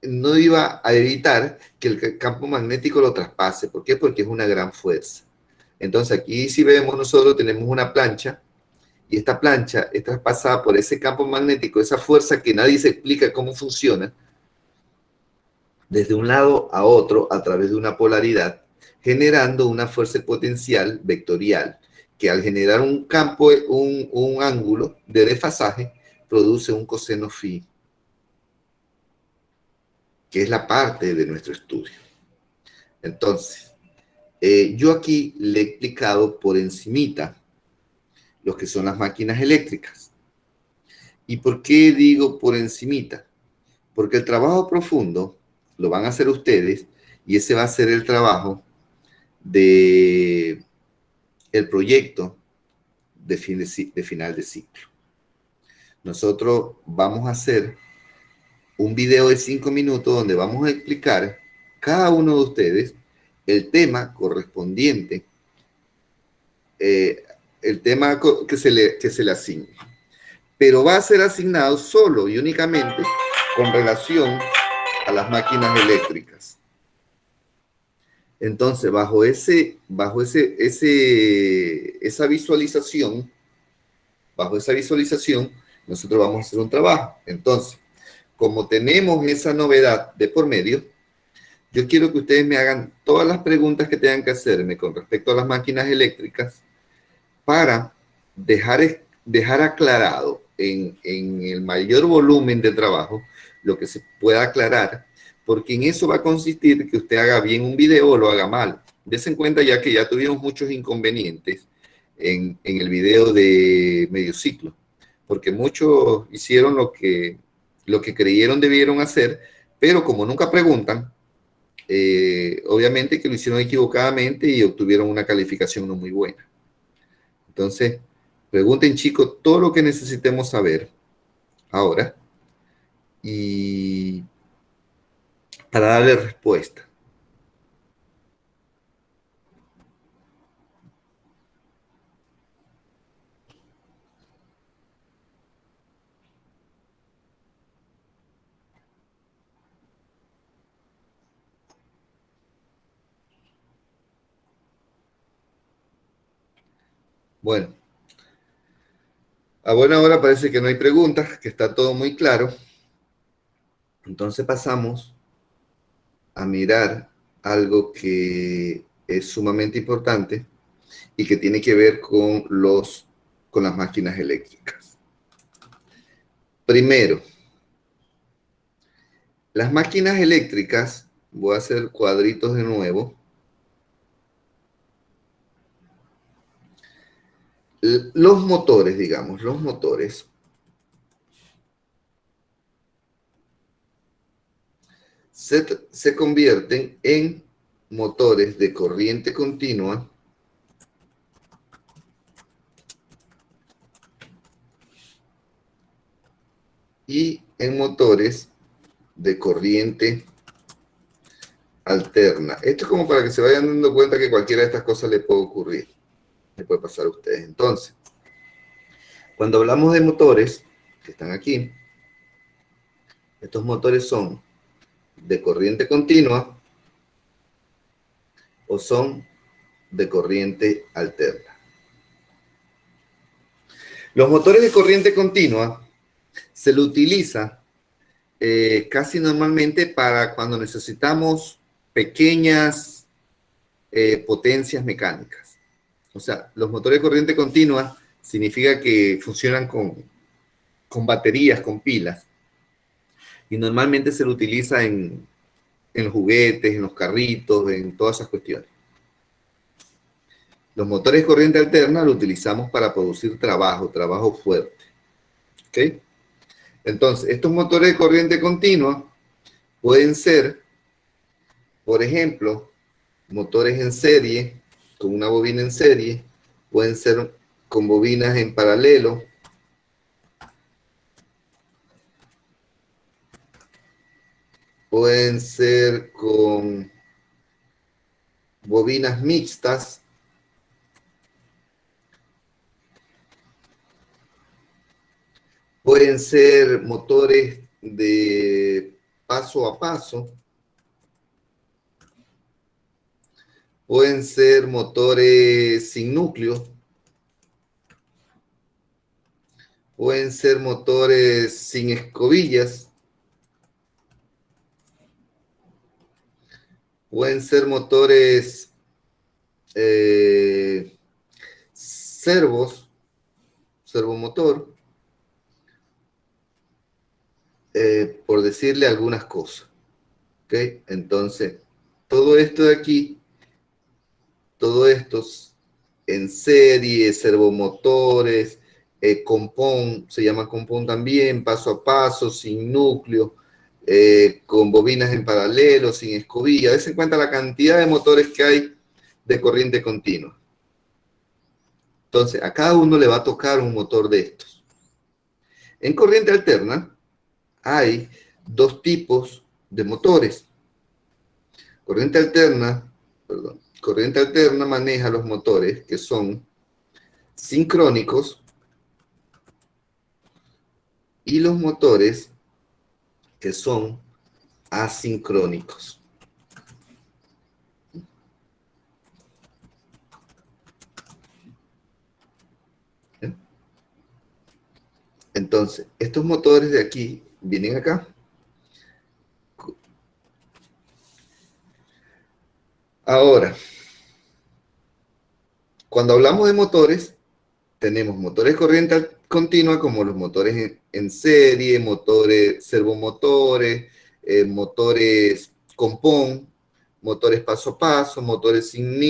no iba a evitar que el campo magnético lo traspase. ¿Por qué? Porque es una gran fuerza. Entonces aquí si vemos nosotros tenemos una plancha y esta plancha es traspasada por ese campo magnético, esa fuerza que nadie se explica cómo funciona, desde un lado a otro a través de una polaridad, generando una fuerza potencial vectorial, que al generar un campo, un ángulo de desfasaje, produce un coseno phi, que es la parte de nuestro estudio. Entonces, yo aquí le he explicado por encimita lo que son las máquinas eléctricas. ¿Y por qué digo por encimita? Porque el trabajo profundo lo van a hacer ustedes y ese va a ser el trabajo de el proyecto de final de ciclo. Nosotros vamos a hacer un video de 5 minutos donde vamos a explicar cada uno de ustedes el tema correspondiente, el tema que se le asigne. Pero va a ser asignado solo y únicamente con relación a las máquinas eléctricas. Entonces, bajo esa visualización, nosotros vamos a hacer un trabajo. Entonces, como tenemos esa novedad de por medio, yo quiero que ustedes me hagan todas las preguntas que tengan que hacerme con respecto a las máquinas eléctricas para dejar aclarado en el mayor volumen de trabajo lo que se pueda aclarar, porque en eso va a consistir que usted haga bien un video o lo haga mal. Dese en cuenta ya que ya tuvimos muchos inconvenientes en el video de medio ciclo, porque muchos hicieron lo que creyeron debieron hacer, pero como nunca preguntan, obviamente que lo hicieron equivocadamente y obtuvieron una calificación no muy buena. Entonces, pregunten, chicos, todo lo que necesitemos saber ahora y para darle respuesta. Bueno, a buena hora parece que no hay preguntas, que está todo muy claro. Entonces pasamos a mirar algo que es sumamente importante y que tiene que ver con las máquinas eléctricas. Primero, las máquinas eléctricas, voy a hacer cuadritos de nuevo. Los motores, digamos, los motores se convierten en motores de corriente continua y en motores de corriente alterna. Esto es como para que se vayan dando cuenta que cualquiera de estas cosas le puede ocurrir, le puede pasar a ustedes. Entonces, cuando hablamos de motores que están aquí, estos motores son de corriente continua o son de corriente alterna. Los motores de corriente continua se lo utiliza casi normalmente para cuando necesitamos pequeñas potencias mecánicas. O sea, los motores de corriente continua significa que funcionan con baterías, con pilas. Y normalmente se lo utiliza en los juguetes, en los carritos, en todas esas cuestiones. Los motores de corriente alterna lo utilizamos para producir trabajo fuerte. ¿Ok? Entonces, estos motores de corriente continua pueden ser, por ejemplo, motores en serie, con una bobina en serie, pueden ser con bobinas en paralelo, pueden ser con bobinas mixtas, pueden ser motores de paso a paso, pueden ser motores sin núcleo, pueden ser motores sin escobillas, pueden ser motores servomotor, por decirle algunas cosas. ¿Ok? Entonces, todo esto de aquí, todo estos en serie, servomotores, compón, se llama compón también, paso a paso, sin núcleo, con bobinas en paralelo, sin escobilla. Des en cuenta la cantidad de motores que hay de corriente continua. Entonces, a cada uno le va a tocar un motor de estos. En corriente alterna hay dos tipos de motores. Corriente alterna maneja los motores que son sincrónicos y los motores que son asincrónicos. Entonces, estos motores de aquí vienen acá. Ahora, cuando hablamos de motores, tenemos motores corriente continua como los motores en serie, motores servomotores, motores compón, motores paso a paso, motores sin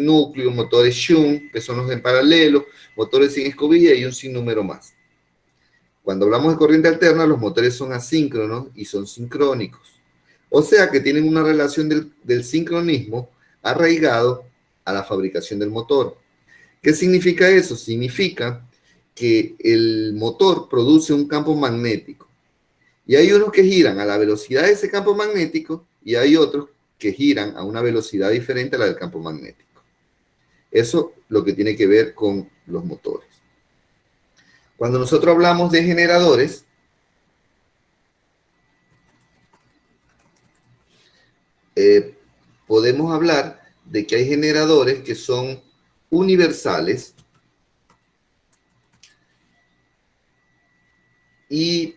núcleo, motores shunt, que son los en paralelo, motores sin escobilla y un sinnúmero más. Cuando hablamos de corriente alterna, los motores son asíncronos y son sincrónicos. O sea que tienen una relación del sincronismo arraigado a la fabricación del motor. ¿Qué significa eso? Significa que el motor produce un campo magnético. Y hay unos que giran a la velocidad de ese campo magnético y hay otros que giran a una velocidad diferente a la del campo magnético. Eso es lo que tiene que ver con los motores. Cuando nosotros hablamos de generadores, podemos hablar de que hay generadores que son universales y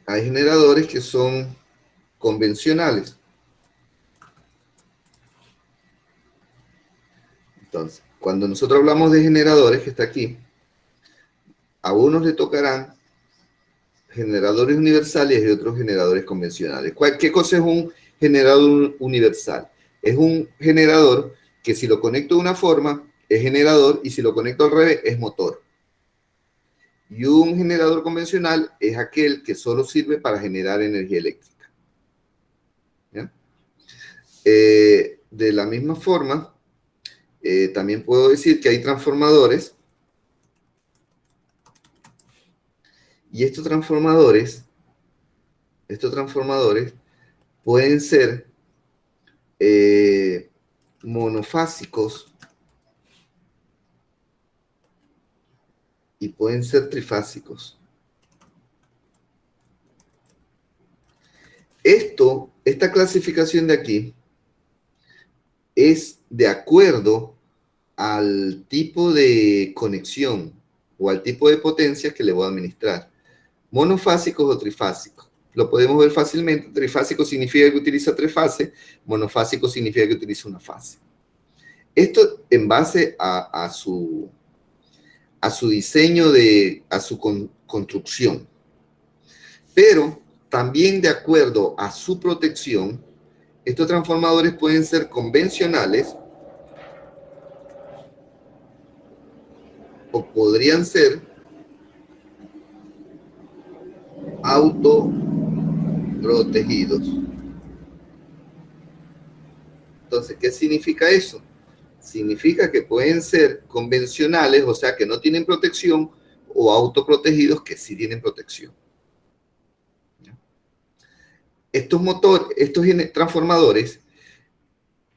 hay generadores que son convencionales. Entonces, cuando nosotros hablamos de generadores, que está aquí, a unos le tocarán generadores universales y otros generadores convencionales. ¿Qué cosa es un generador universal? Es un generador que si lo conecto de una forma es generador y si lo conecto al revés es motor. Y un generador convencional es aquel que solo sirve para generar energía eléctrica. ¿Ya? De la misma forma, también puedo decir que hay transformadores. Y estos transformadores pueden ser monofásicos y pueden ser trifásicos. Esta clasificación de aquí es de acuerdo al tipo de conexión o al tipo de potencia que le voy a administrar. Monofásicos o trifásicos. Lo podemos ver fácilmente. Trifásico significa que utiliza tres fases, monofásico significa que utiliza una fase. Esto en base a su diseño, a su construcción. Pero también de acuerdo a su protección, estos transformadores pueden ser convencionales o podrían ser autoprotegidos. Entonces, ¿qué significa eso? Significa que pueden ser convencionales, o sea, que no tienen protección, o autoprotegidos, que sí tienen protección. Estos transformadores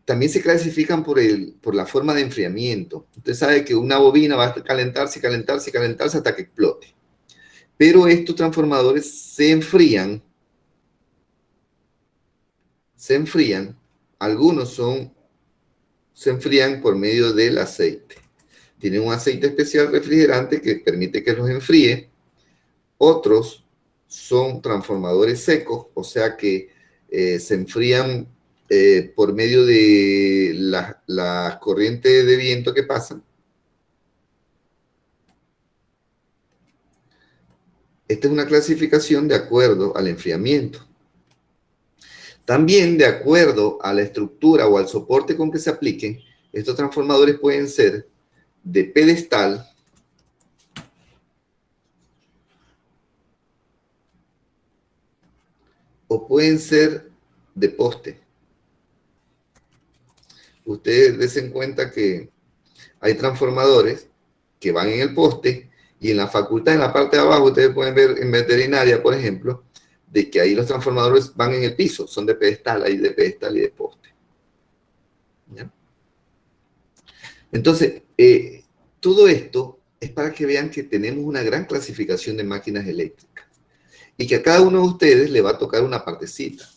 también se clasifican por la forma de enfriamiento. Usted sabe que una bobina va a calentarse hasta que explote. Pero estos transformadores se enfrían, algunos se enfrían por medio del aceite. Tienen un aceite especial refrigerante que permite que los enfríe. Otros son transformadores secos, o sea que se enfrían por medio de las corrientes de viento que pasan. Esta es una clasificación de acuerdo al enfriamiento. También, de acuerdo a la estructura o al soporte con que se apliquen, estos transformadores pueden ser de pedestal, o pueden ser de poste. Ustedes den cuenta que hay transformadores que van en el poste, y en la facultad, en la parte de abajo, ustedes pueden ver en veterinaria, por ejemplo, de que ahí los transformadores van en el piso, son de pedestal, hay de pedestal y de poste. ¿Ya? Entonces, todo esto es para que vean que tenemos una gran clasificación de máquinas eléctricas y que a cada uno de ustedes le va a tocar una partecita.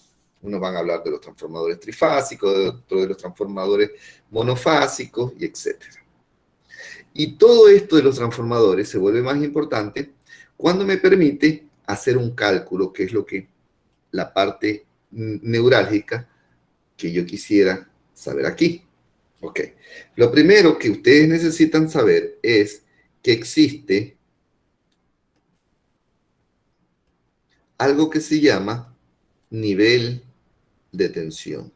Unos van a hablar de los transformadores trifásicos, otros de los transformadores monofásicos, y etcétera. Y todo esto de los transformadores se vuelve más importante cuando me permite hacer un cálculo, que es la parte neurálgica que yo quisiera saber aquí. Ok. Lo primero que ustedes necesitan saber es que existe algo que se llama nivel de tensión.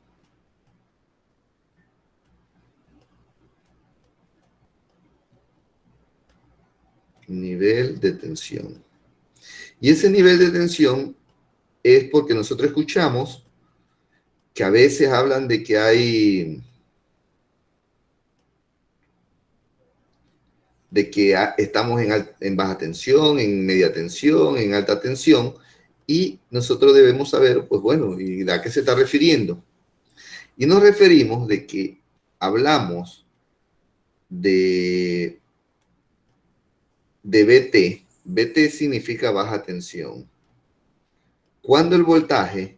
Nivel de tensión. Y ese nivel de tensión es porque nosotros escuchamos que a veces hablan de que estamos en baja tensión, en media tensión, en alta tensión, y nosotros debemos saber, pues bueno, ¿y a qué se está refiriendo? Y nos referimos de que hablamos de BT. BT significa baja tensión. Cuando el voltaje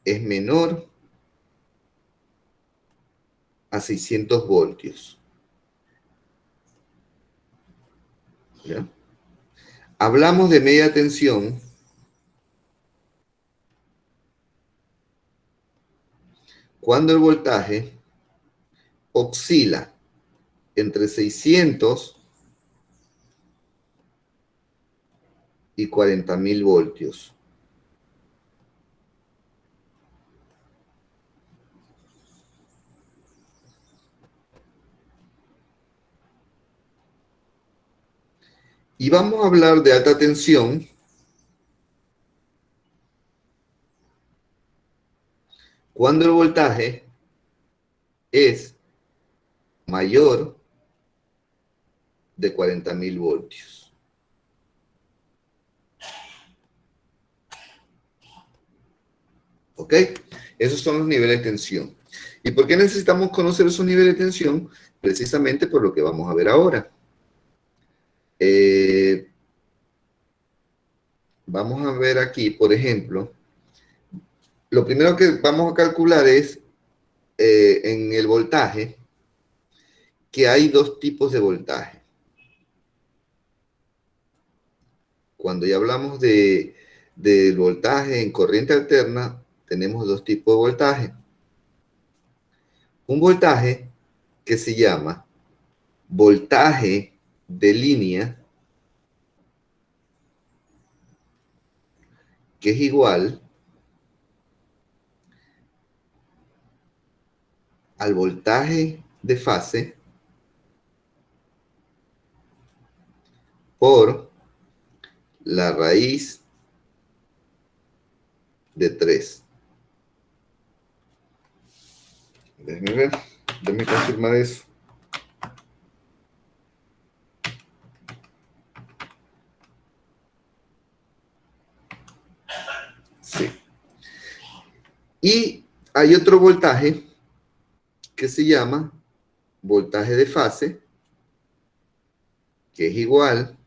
es menor a 600 voltios. ¿Ya? Hablamos de media tensión cuando el voltaje oscila entre 600 y 40.000 voltios. Y vamos a hablar de alta tensión cuando el voltaje es mayor de 40.000 voltios. ¿Ok? Esos son los niveles de tensión. ¿Y por qué necesitamos conocer esos niveles de tensión? Precisamente por lo que vamos a ver ahora. Vamos a ver aquí, por ejemplo, lo primero que vamos a calcular es en el voltaje, que hay dos tipos de voltaje. Cuando ya hablamos del voltaje en corriente alterna, tenemos dos tipos de voltaje. Un voltaje que se llama voltaje de línea, que es igual al voltaje de fase por la raíz de 3. Déjenme ver, déjenme confirmar eso. Sí. Y hay otro voltaje que se llama voltaje de fase, que es igual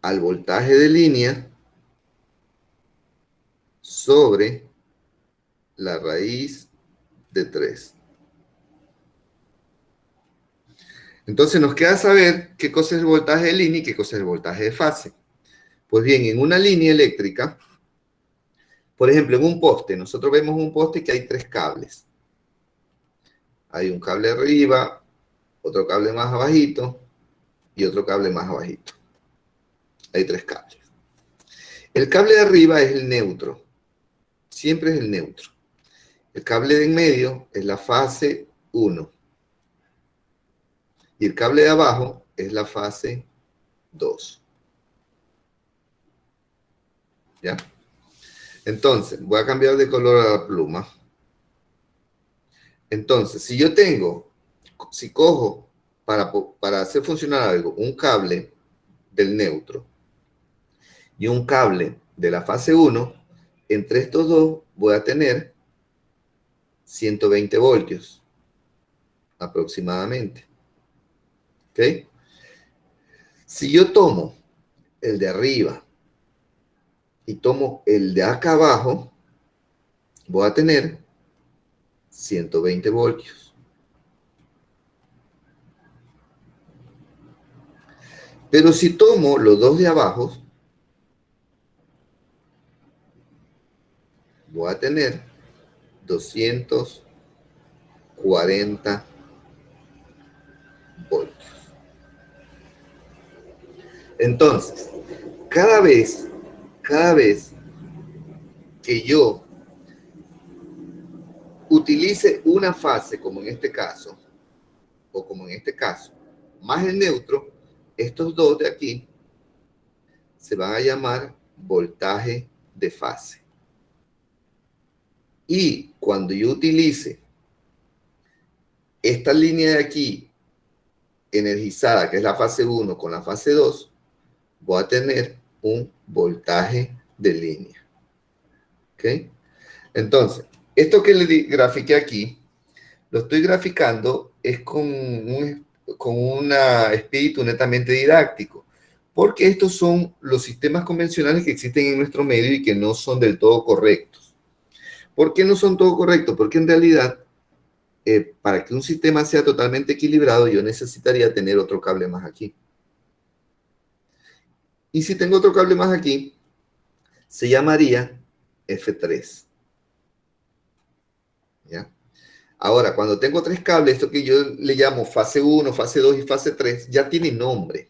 al voltaje de línea sobre la raíz de 3. Entonces nos queda saber qué cosa es el voltaje de línea y qué cosa es el voltaje de fase. Pues bien, en una línea eléctrica, por ejemplo, en un poste, nosotros vemos un poste que hay 3 cables. Hay un cable arriba, otro cable más abajito y otro cable más abajito. Hay 3 cables. El cable de arriba es el neutro. Siempre es el neutro. El cable de en medio es la fase 1. Y el cable de abajo es la fase 2. ¿Ya? Entonces, voy a cambiar de color a la pluma. Entonces, si cojo para hacer funcionar algo, un cable del neutro y un cable de la fase 1, entre estos dos voy a tener 120 voltios aproximadamente. ¿Ok? Si yo tomo el de arriba y tomo el de acá abajo, voy a tener 120 voltios. Pero si tomo los dos de abajo, voy a tener 240 voltios. Entonces, cada vez que yo utilice una fase, como en este caso, o como en este caso, más el neutro, estos dos de aquí se van a llamar voltaje de fase. Y cuando yo utilice esta línea de aquí energizada, que es la fase 1 con la fase 2, voy a tener un voltaje de línea. ¿Ok? Entonces, esto que le grafiqué aquí, lo estoy graficando es con un espíritu netamente didáctico, porque estos son los sistemas convencionales que existen en nuestro medio y que no son del todo correctos. ¿Por qué no son todo correctos? Porque en realidad, para que un sistema sea totalmente equilibrado, yo necesitaría tener otro cable más aquí. Y si tengo otro cable más aquí, se llamaría F3. ¿Ya? Ahora, cuando tengo 3 cables, esto que yo le llamo fase 1, fase 2 y fase 3, ya tiene nombre.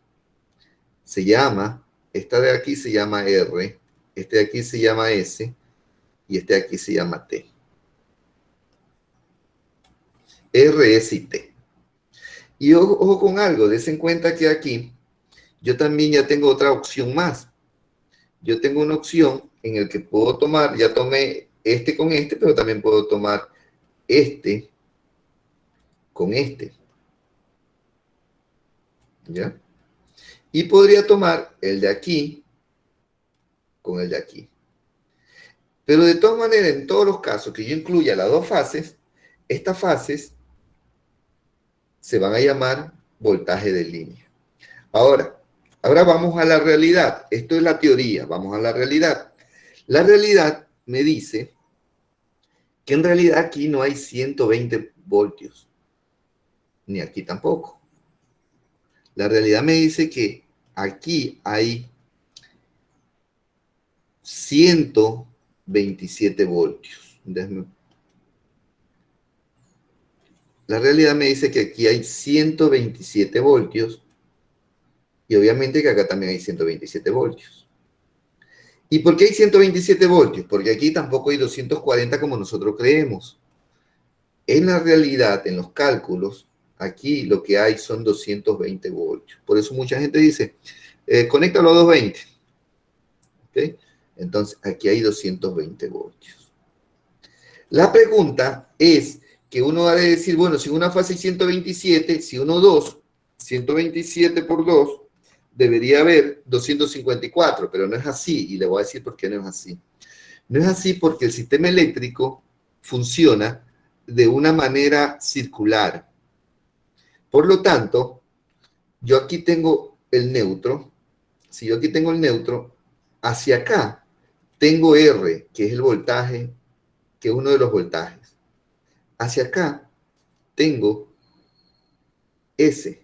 Se llama, esta de aquí se llama R, este de aquí se llama S y este de aquí se llama T. R, S y T. Y ojo con algo, des en cuenta que aquí yo también ya tengo otra opción más. Yo tengo una opción en la que puedo tomar, ya tomé este con este, pero también puedo tomar este con este. ¿Ya? Y podría tomar el de aquí con el de aquí. Pero de todas maneras, en todos los casos que yo incluya las dos fases, estas fases se van a llamar voltaje de línea. Ahora vamos a la realidad. Esto es la teoría, vamos a la realidad. La realidad me dice que en realidad aquí no hay 120 voltios, ni aquí tampoco. La realidad me dice que aquí hay 127 voltios. La realidad me dice que aquí hay 127 voltios y obviamente que acá también hay 127 voltios. ¿Y por qué hay 127 voltios? Porque aquí tampoco hay 240 como nosotros creemos. En la realidad, en los cálculos, aquí lo que hay son 220 voltios. Por eso mucha gente dice, conéctalo a 220. ¿Okay? Entonces, aquí hay 220 voltios. La pregunta es que uno ha de decir, bueno, si una fase hay 127, si uno 2, 127 por 2, debería haber 254, pero no es así, y le voy a decir por qué no es así. No es así porque el sistema eléctrico funciona de una manera circular. Por lo tanto, yo aquí tengo el neutro. Si yo aquí tengo el neutro, hacia acá tengo R, que es el voltaje, que es uno de los voltajes. Hacia acá tengo S.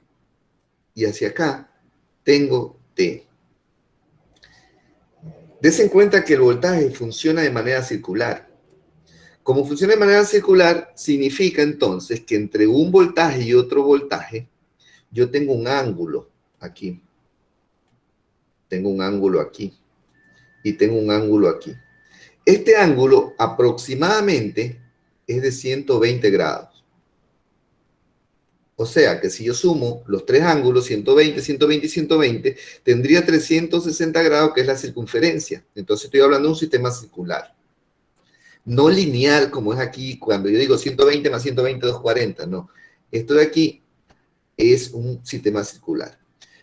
Y hacia acá tengo T. Dese en cuenta que el voltaje funciona de manera circular. Como funciona de manera circular, significa entonces que entre un voltaje y otro voltaje, yo tengo un ángulo aquí. Tengo un ángulo aquí. Y tengo un ángulo aquí. Este ángulo aproximadamente es de 120 grados. O sea que si yo sumo los tres ángulos, 120, 120 y 120, tendría 360 grados, que es la circunferencia. Entonces estoy hablando de un sistema circular. No lineal, como es aquí, cuando yo digo 120 más 120, 240, no. Esto de aquí es un sistema circular.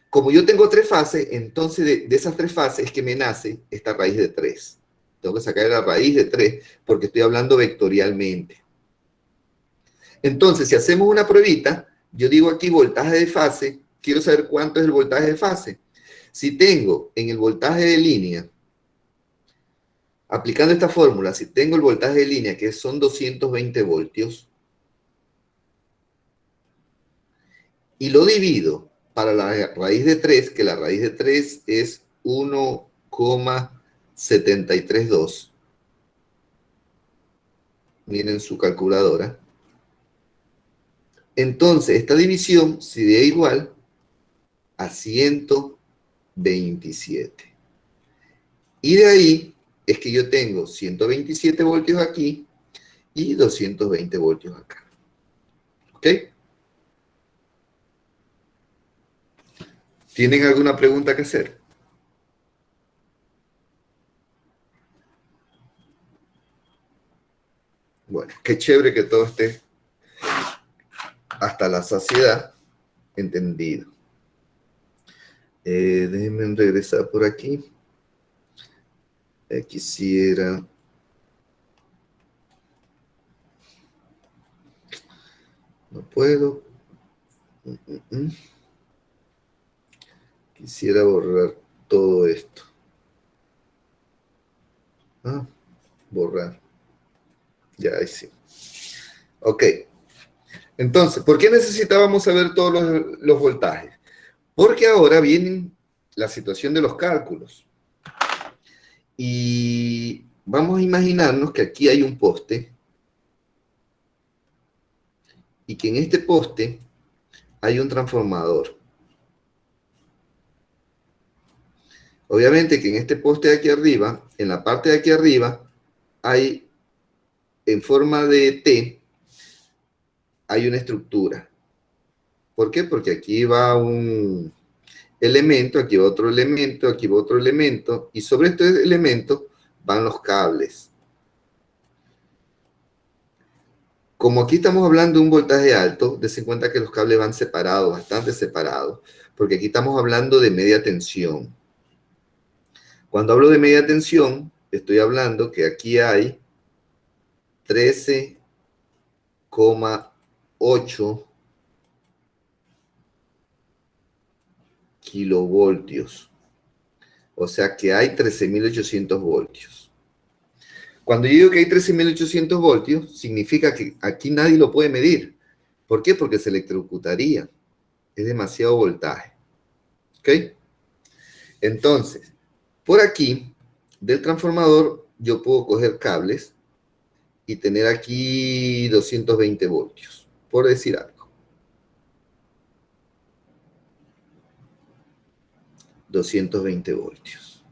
Como yo tengo tres fases, entonces de esas tres fases es que me nace esta raíz de 3. Tengo que sacar la raíz de 3 porque estoy hablando vectorialmente. Entonces, si hacemos una pruebita, yo digo aquí voltaje de fase, quiero saber cuánto es el voltaje de fase. Si tengo en el voltaje de línea, aplicando esta fórmula, si tengo el voltaje de línea, que son 220 voltios, y lo divido para la raíz de 3, que la raíz de 3 es 1,732. Miren su calculadora. Entonces, esta división sería igual a 127. Y de ahí es que yo tengo 127 voltios aquí y 220 voltios acá. ¿Ok? ¿Tienen alguna pregunta que hacer? Bueno, qué chévere que todo esté hasta la saciedad entendido. Déjenme regresar por aquí. Quisiera... No puedo. Quisiera borrar todo esto. Borrar. Ya, ahí sí. Ok. Entonces, ¿por qué necesitábamos saber todos los voltajes? Porque ahora viene la situación de los cálculos. Y vamos a imaginarnos que aquí hay un poste y que en este poste hay un transformador. Obviamente que en este poste de aquí arriba, en la parte de aquí arriba, hay, en forma de T, hay una estructura. ¿Por qué? Porque aquí va un elemento, aquí va otro elemento, aquí va otro elemento, y sobre estos elementos van los cables. Como aquí estamos hablando de un voltaje alto, dense cuenta que los cables van separados, bastante separados, porque aquí estamos hablando de media tensión. Cuando hablo de media tensión, estoy hablando que aquí hay 13,8 kilovoltios. O sea que hay 13.800 voltios. Cuando yo digo que hay 13.800 voltios, significa que aquí nadie lo puede medir. ¿Por qué? Porque se electrocutaría. Es demasiado voltaje. ¿Ok? Entonces, por aquí, del transformador, yo puedo coger cables y tener aquí 220 voltios, por decir algo. 220 voltios.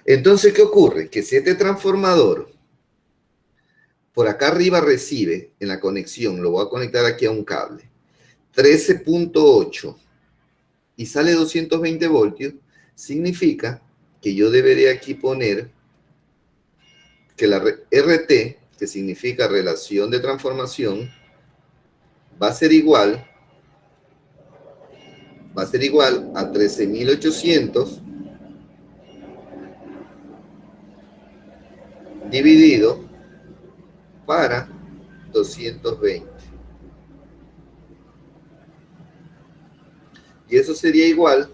Entonces, ¿qué ocurre? Que si este transformador por acá arriba recibe en la conexión, lo voy a conectar aquí a un cable, 13,8 y sale 220 voltios, significa que yo debería aquí poner que la RT, que significa relación de transformación, va a ser igual a 13.800 dividido para 220. Y eso sería igual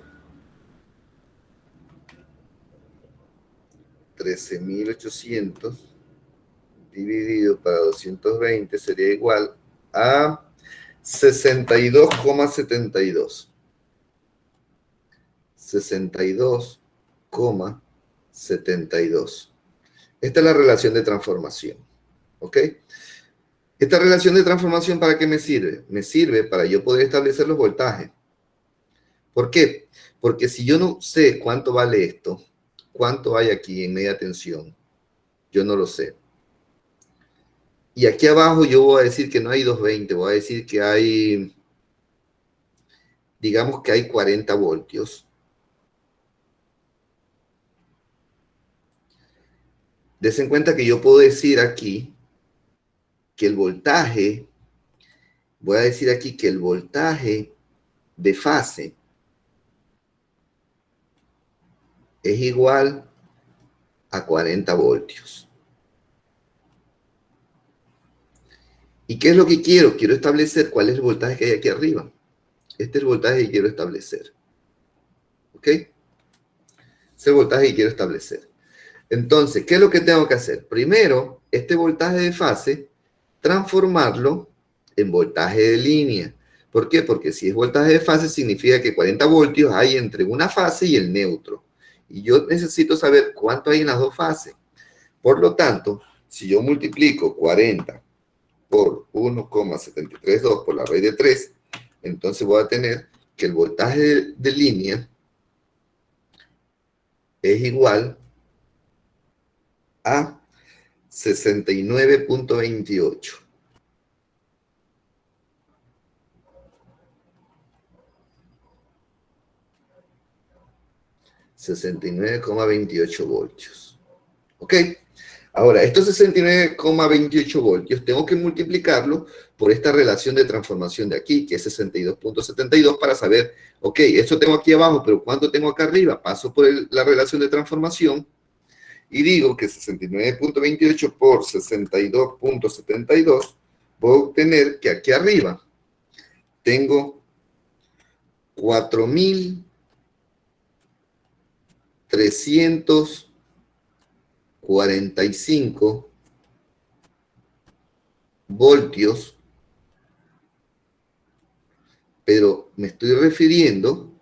13.800 dividido para 220 sería igual a 62,72. 62,72. Esta es la relación de transformación. ¿Ok? Esta relación de transformación, ¿para qué me sirve? Me sirve para yo poder establecer los voltajes. ¿Por qué? Porque si yo no sé cuánto vale esto, cuánto hay aquí en media tensión, yo no lo sé. Y aquí abajo yo voy a decir que no hay 220, voy a decir que hay, digamos que hay 40 voltios. Des en cuenta que yo puedo decir aquí que el voltaje, voy a decir aquí que el voltaje de fase es igual a 40 voltios. ¿Y qué es lo que quiero? Quiero establecer cuál es el voltaje que hay aquí arriba. Este es el voltaje que quiero establecer. ¿Ok? Ese es el voltaje que quiero establecer. Entonces, ¿qué es lo que tengo que hacer? Primero, este voltaje de fase, transformarlo en voltaje de línea. ¿Por qué? Porque si es voltaje de fase, significa que 40 voltios hay entre una fase y el neutro. Y yo necesito saber cuánto hay en las dos fases. Por lo tanto, si yo multiplico 40 por 1,732 por la raíz de 3, entonces voy a tener que el voltaje de línea es igual a 69,28. 69,28 voltios. ¿Ok? Ahora, estos 69,28 voltios tengo que multiplicarlo por esta relación de transformación de aquí, que es 62,72, para saber, ok, esto tengo aquí abajo, pero ¿cuánto tengo acá arriba? Paso por la relación de transformación y digo que 69,28 por 62,72, voy a obtener que aquí arriba tengo 4.345 voltios, pero me estoy refiriendo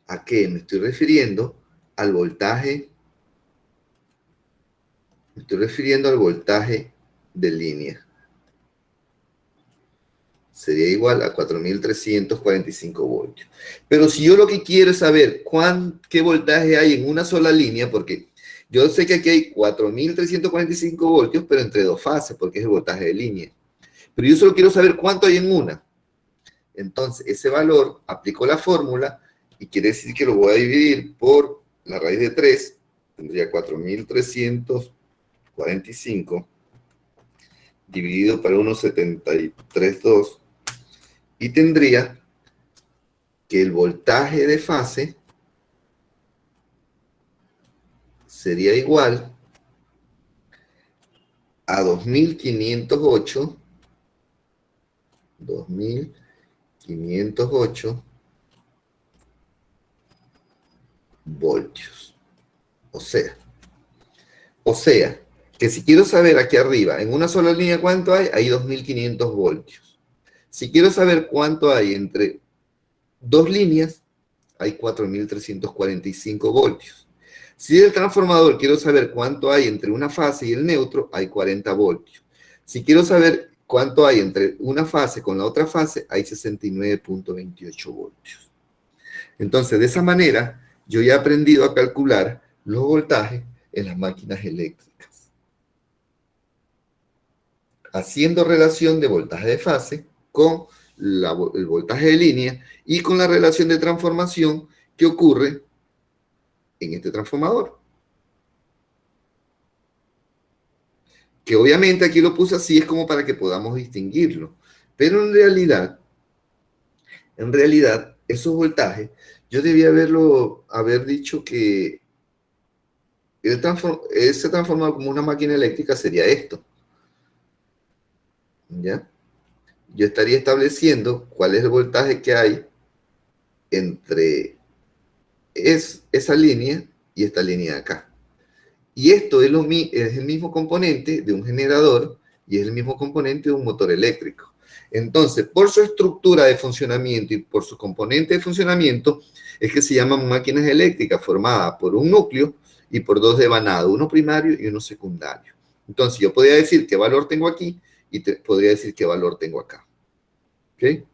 ¿a qué? Me estoy refiriendo al voltaje, de línea. Sería igual a 4.345 voltios. Pero si yo lo que quiero es saber qué voltaje hay en una sola línea, porque yo sé que aquí hay 4.345 voltios, pero entre dos fases, porque es el voltaje de línea. Pero yo solo quiero saber cuánto hay en una. Entonces, ese valor, aplico la fórmula, y quiere decir que lo voy a dividir por la raíz de 3, tendría 4.345 dividido por 1,732, y tendría que el voltaje de fase sería igual a 2.508 voltios. O sea, que si quiero saber aquí arriba, en una sola línea cuánto hay 2.500 voltios. Si quiero saber cuánto hay entre dos líneas, hay 4.345 voltios. Si del transformador quiero saber cuánto hay entre una fase y el neutro, hay 40 voltios. Si quiero saber cuánto hay entre una fase con la otra fase, hay 69,28 voltios. Entonces, de esa manera, yo ya he aprendido a calcular los voltajes en las máquinas eléctricas, haciendo relación de voltaje de fase con el voltaje de línea y con la relación de transformación que ocurre en este transformador. Que obviamente aquí lo puse así, es como para que podamos distinguirlo. Pero en realidad, esos voltajes, yo debía haber dicho que ese transformador como una máquina eléctrica sería esto. ¿Ya? Yo estaría estableciendo cuál es el voltaje que hay entre esa línea y esta línea de acá. Y esto es el mismo componente de un generador y es el mismo componente de un motor eléctrico. Entonces, por su estructura de funcionamiento y por su componente de funcionamiento, es que se llaman máquinas eléctricas formadas por un núcleo y por dos devanados, uno primario y uno secundario. Entonces, yo podría decir qué valor tengo aquí y podría decir qué valor tengo acá. ¿Ok?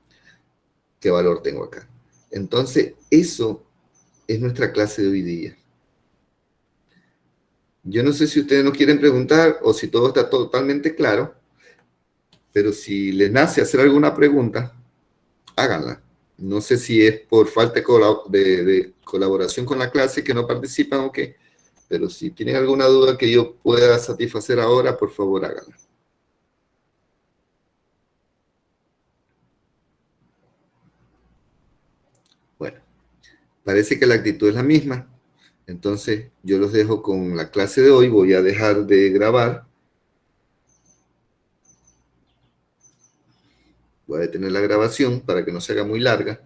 ¿Qué valor tengo acá? Entonces, eso es nuestra clase de hoy día. Yo no sé si ustedes nos quieren preguntar o si todo está totalmente claro, pero si les nace hacer alguna pregunta, háganla. No sé si es por falta de colaboración con la clase que no participan o qué, pero si tienen alguna duda que yo pueda satisfacer ahora, por favor háganla. Bueno, parece que la actitud es la misma. Entonces, yo los dejo con la clase de hoy. Voy a dejar de grabar. Voy a detener la grabación para que no se haga muy larga.